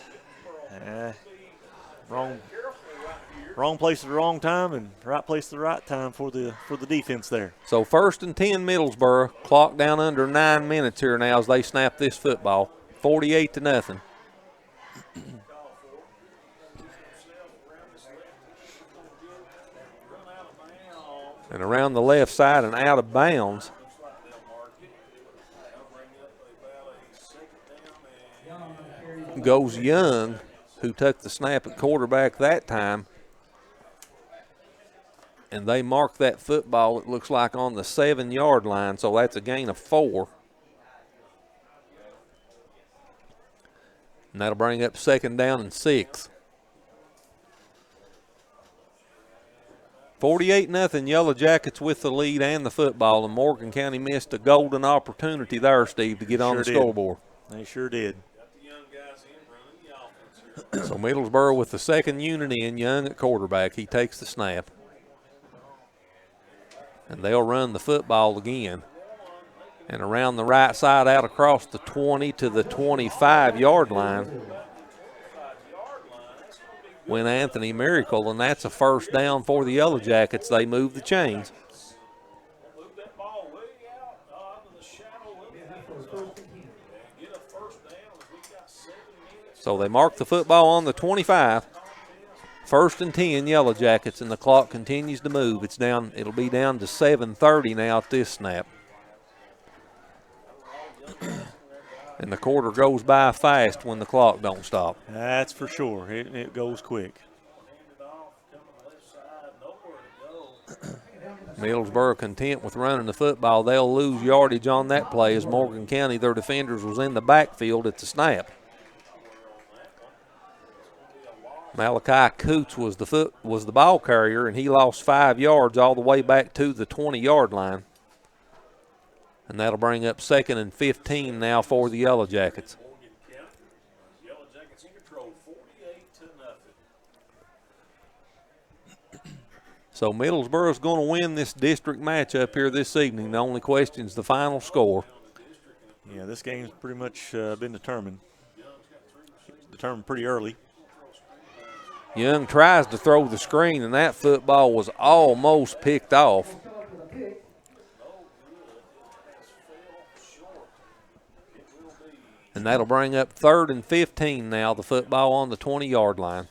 wrong place at the wrong time and right place at the right time for the defense there. So first and 10 Middlesboro, clock down under 9 minutes here now as they snap this football, 48-0. And around the left side and out of bounds. Goes Young, who took the snap at quarterback that time. And they mark that football, it looks like, on the 7-yard line, so that's a gain of 4. And that'll bring up second down and 6. 48-0, Yellowjackets with the lead and the football, and Morgan County missed a golden opportunity there, Steve, to get on the scoreboard. They sure did. So Middlesboro with the second unit in, Young at quarterback. He takes the snap. And they'll run the football again. And around the right side out across the 20 to the 25-yard line went Anthony Miracle, and that's a first down for the Yellowjackets. They move the chains. So they mark the football on the 25. First and 10, Yellowjackets, and the clock continues to move. It's down. It'll be down to 7:30 now at this snap. And the quarter goes by fast when the clock don't stop. That's for sure. It goes quick. Middlesboro content with running the football. They'll lose yardage on that play as Morgan County, their defenders, was in the backfield at the snap. Malachi Coots was the ball carrier, and he lost 5 yards all the way back to the 20-yard line. And that'll bring up 2nd and 15 now for the Yellowjackets. Yellowjackets in control, 48-0. So Middlesboro's going to win this district matchup here this evening. The only question is the final score. Yeah, this game's pretty much been determined. Determined pretty early. Young tries to throw the screen, and that football was almost picked off. And that'll bring up 3rd and 15 now, the football on the 20-yard line.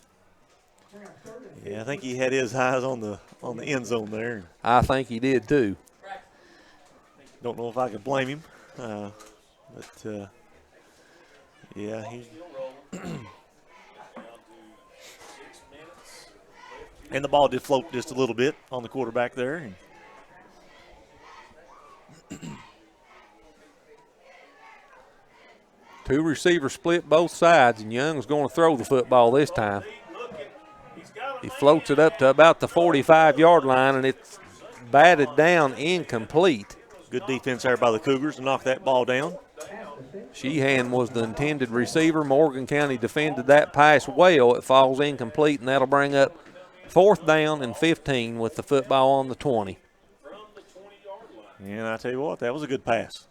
Yeah, I think he had his eyes on the end zone there. I think he did too. Don't know if I could blame him, but yeah, he. And the ball did float just a little bit on the quarterback there. Two receivers split both sides, and Young's going to throw the football this time. He floats it up to about the 45-yard line, and it's batted down incomplete. Good defense there by the Cougars to knock that ball down. Sheehan was the intended receiver. Morgan County defended that pass well. It falls incomplete, and that'll bring up 4th down and 15 with the football on the 20. And I tell you what, that was a good pass.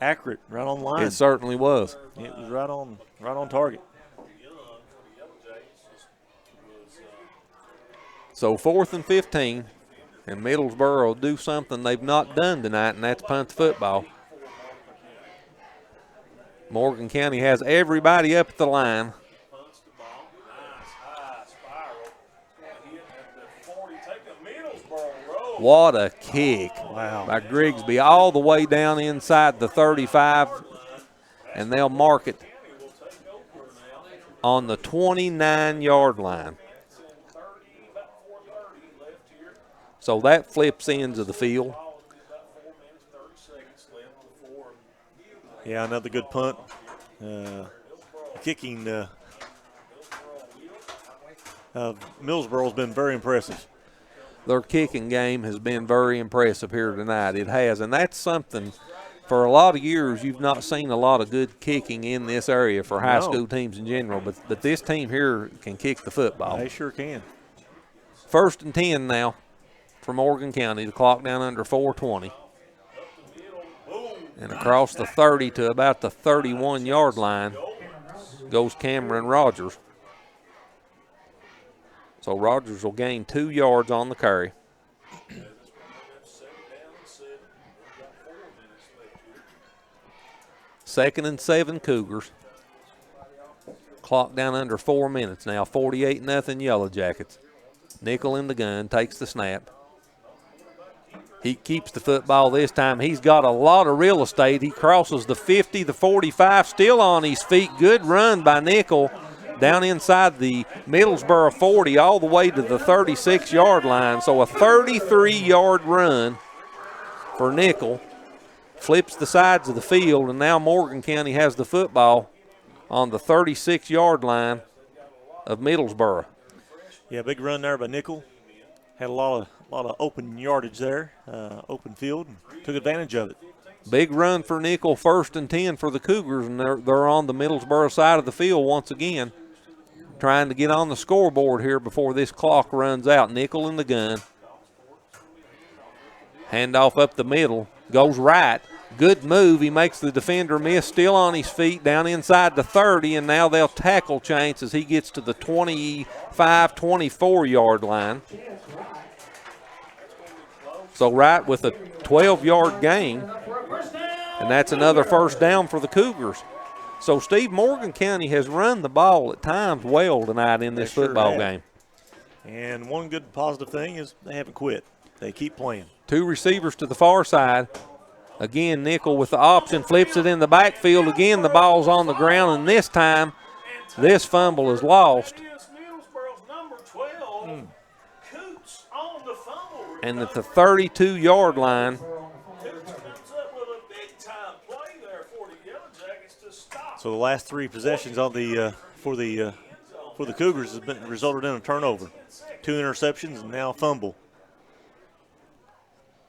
Accurate, right on line. It certainly was. It was right on target. So 4th and 15, and Middlesboro will do something they've not done tonight, and that's punt the football. Morgan County has everybody up at the line. What a kick. Wow. By Grigsby all the way down inside the 35, and they'll mark it on the 29-yard line. So that flips ends of the field. Yeah, another good punt. Kicking Middlesboro's been very impressive. Their kicking game has been very impressive here tonight. It has, and that's something for a lot of years you've not seen a lot of good kicking in this area for high school teams in general, but this team here can kick the football. They sure can. 1st and 10 now for Morgan County. The clock down under 4:20. And across the 30 to about the 31-yard line goes Cameron Rogers. So Rogers will gain 2 yards on the carry. Second and 7 Cougars. Clock down under 4 minutes now. 48-0 Yellowjackets. Nickel in the gun, takes the snap. He keeps the football this time. He's got a lot of real estate. He crosses the 50, the 45, still on his feet. Good run by Nickel down inside the Middlesboro 40 all the way to the 36-yard line. So a 33-yard run for Nickel. Flips the sides of the field, and now Morgan County has the football on the 36-yard line of Middlesboro. Yeah, big run there by Nickel. Had a lot of open yardage there, open field, and took advantage of it. Big run for Nickel, 1st and 10 for the Cougars, and they're on the Middlesboro side of the field once again, trying to get on the scoreboard here before this clock runs out. Nickel in the gun. Handoff up the middle, goes right. Good move. He makes the defender miss, still on his feet, down inside the 30, and now they'll tackle Chance as he gets to the 25, 24-yard line. So Wright with a 12-yard gain, and that's another 1st down for the Cougars. So, Steve, Morgan County has run the ball at times well tonight in this football game. And one good positive thing is they haven't quit. They keep playing. 2 receivers to the far side. Again, Nickel with the option, flips it in the backfield. Again, the ball's on the ground, and this time this fumble is lost. And at the 32-yard line. So the last 3 possessions on the for for the Cougars has resulted in a turnover. 2 interceptions and now a fumble.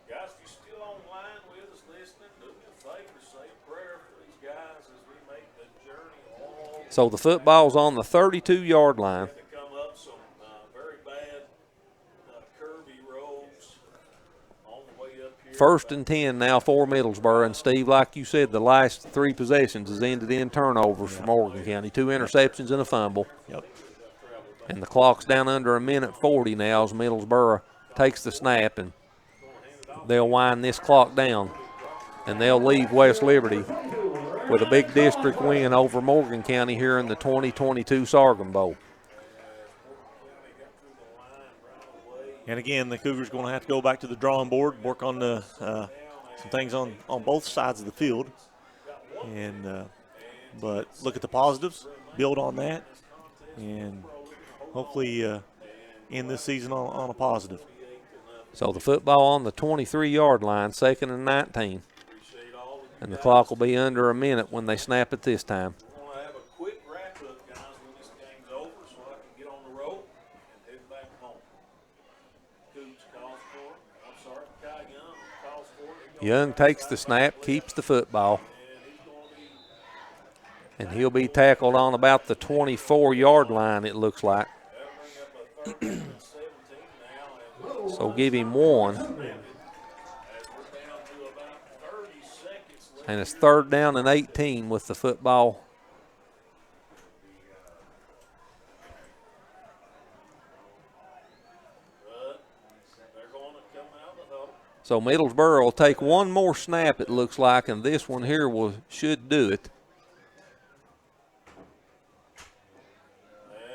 Guys, if you're still online with us listening, do me a favor, say a prayer for these guys as we make the journey all. So the football's on the 32-yard line. Come up some very bad curvy roads on the way up here. 1st and 10 now for Middlesboro. And, Steve, like you said, the last 3 possessions has ended in turnovers for Morgan County. 2 interceptions and a fumble. Yep. And the clock's down under 1:40 now as Middlesboro takes the snap, and they'll wind this clock down. And they'll leave West Liberty with a big district win over Morgan County here in the 2022 Sorghum Bowl. And again, the Cougars going to have to go back to the drawing board, work on the, some things on both sides of the field. And but look at the positives, build on that, and hopefully end this season on a positive. So the football on the 23-yard line, 2nd and 19. And the clock will be under a minute when they snap it this time. I want to have a quick wrap-up, guys, when this game's over so I can get on the road and head back home. Coots calls for it. I'm sorry, Kai Young calls for it. Young takes the snap, keeps the football. And he'll be tackled on about the 24-yard line, it looks like. So give him 1. And it's 3rd down and 18 with the football. So Middlesboro will take 1 more snap, it looks like, and this one here should do it.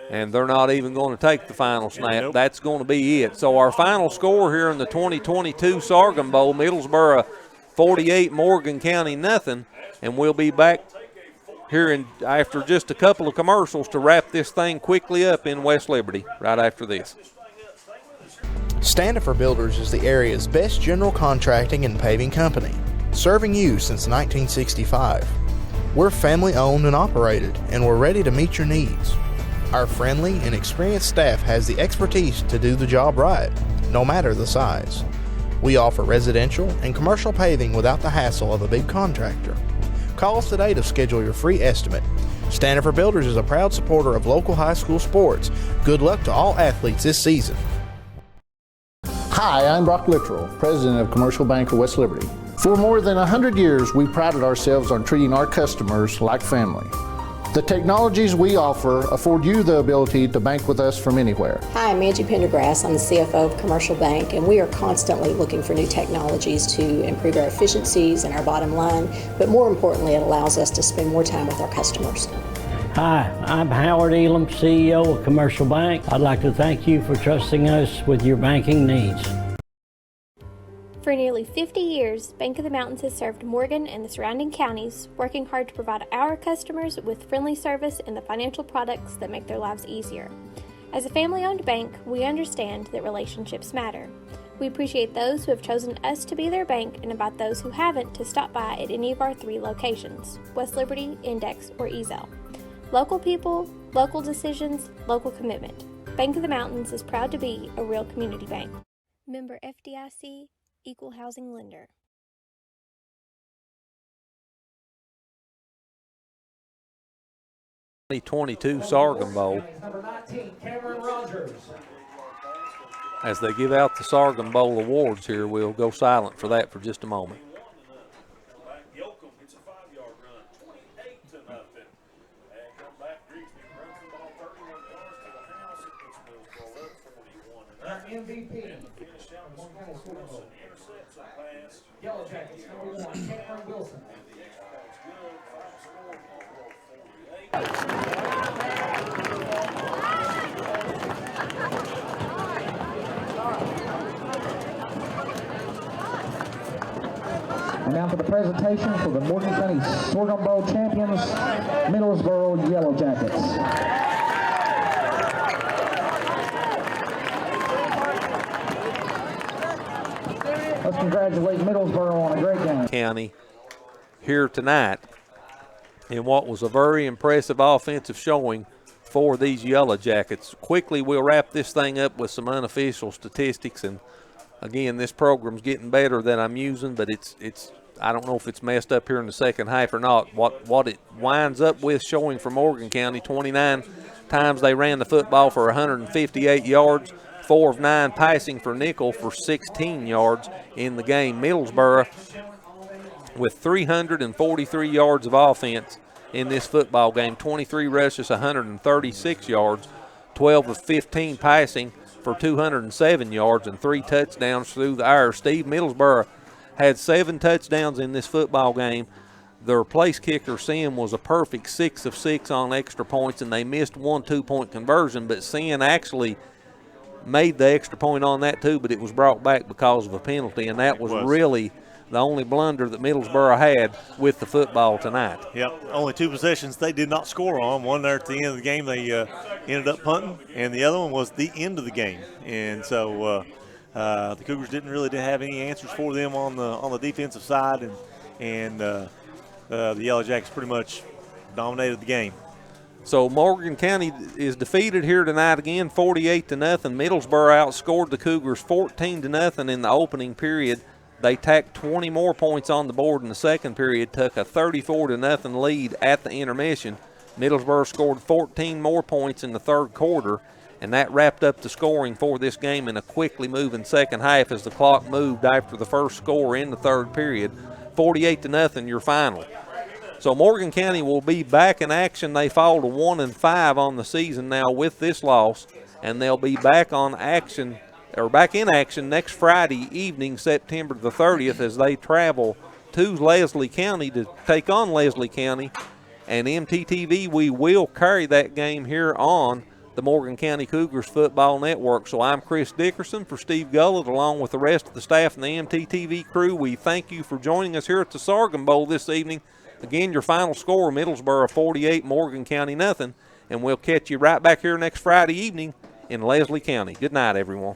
And they're not even going to take the final snap. Nope. That's going to be it. So our final score here in the 2022 Sorghum Bowl, Middlesboro 48, Morgan County nothing. And we'll be back here after just a couple of commercials to wrap this thing quickly up in West Liberty right after this. Standifer Builders is the area's best general contracting and paving company, serving you since 1965. We're family owned and operated, and we're ready to meet your needs. Our friendly and experienced staff has the expertise to do the job right, no matter the size. We offer residential and commercial paving without the hassle of a big contractor. Call us today to schedule your free estimate. Standifer Builders is a proud supporter of local high school sports. Good luck to all athletes this season. Hi, I'm Brock Littrell, President of Commercial Bank of West Liberty. For more than 100 years, we prided ourselves on treating our customers like family. The technologies we offer afford you the ability to bank with us from anywhere. Hi, I'm Angie Pendergrass. I'm the CFO of Commercial Bank, and we are constantly looking for new technologies to improve our efficiencies and our bottom line, but more importantly, it allows us to spend more time with our customers. Hi, I'm Howard Elam, CEO of Commercial Bank. I'd like to thank you for trusting us with your banking needs. For nearly 50 years, Bank of the Mountains has served Morgan and the surrounding counties, working hard to provide our customers with friendly service and the financial products that make their lives easier. As a family-owned bank, we understand that relationships matter. We appreciate those who have chosen us to be their bank and invite those who haven't to stop by at any of our 3 locations, West Liberty, Index, or Ezel. Local people, local decisions, local commitment. Bank of the Mountains is proud to be a real community bank. Member FDIC, Equal Housing Lender. The 2022 Sorghum Bowl. As they give out the Sorghum Bowl awards here, we'll go silent for that for just a moment. MVP. Yellowjackets, number 1, Cameron Wilson. And now for the presentation for the Morgan County Sorghum Bowl champions, Middlesboro Yellowjackets. Let's congratulate Middlesboro on a great game. County here tonight in what was a very impressive offensive showing for these Yellowjackets. Quickly, we'll wrap this thing up with some unofficial statistics. And again, this program's getting better that I'm using, but it's I don't know if it's messed up here in the second half or not. What it winds up with showing for Morgan County, 29 times they ran the football for 158 yards, 4 of 9 passing for nickel for 16 yards in the game. Middlesboro with 343 yards of offense in this football game, 23 rushes, 136 yards, 12 of 15 passing for 207 yards and 3 touchdowns through the air. Steve, Middlesboro had 7 touchdowns in this football game. Their place kicker, Sim, was a perfect 6 of 6 on extra points, and they missed 1 2-point conversion, but Sim actually made the extra point on that too, but it was brought back because of a penalty, and that was really the only blunder that Middlesboro had with the football tonight. Yep, only 2 possessions they did not score on. One there at the end of the game they ended up punting, and the other one was the end of the game. And so the Cougars didn't have any answers for them on the defensive side, and the Yellowjackets pretty much dominated the game. So Morgan County is defeated here tonight again, 48-0. Middlesboro outscored the Cougars 14-0 in the opening period. They tacked 20 more points on the board in the second period, took a 34-0 lead at the intermission. Middlesboro scored 14 more points in the third quarter, and that wrapped up the scoring for this game in a quickly moving second half as the clock moved after the first score in the third period. 48-0 your final. So Morgan County will be back in action. They fall to 1-5 on the season now with this loss, and they'll be back in action next Friday evening, September the 30th, as they travel to Leslie County to take on Leslie County. And MTTV, we will carry that game here on the Morgan County Cougars Football Network. So I'm Chris Dickerson for Steve Gullett, along with the rest of the staff and the MTTV crew. We thank you for joining us here at the Sorghum Bowl this evening. Again, your final score, Middlesboro 48, Morgan County nothing. And we'll catch you right back here next Friday evening in Leslie County. Good night, everyone.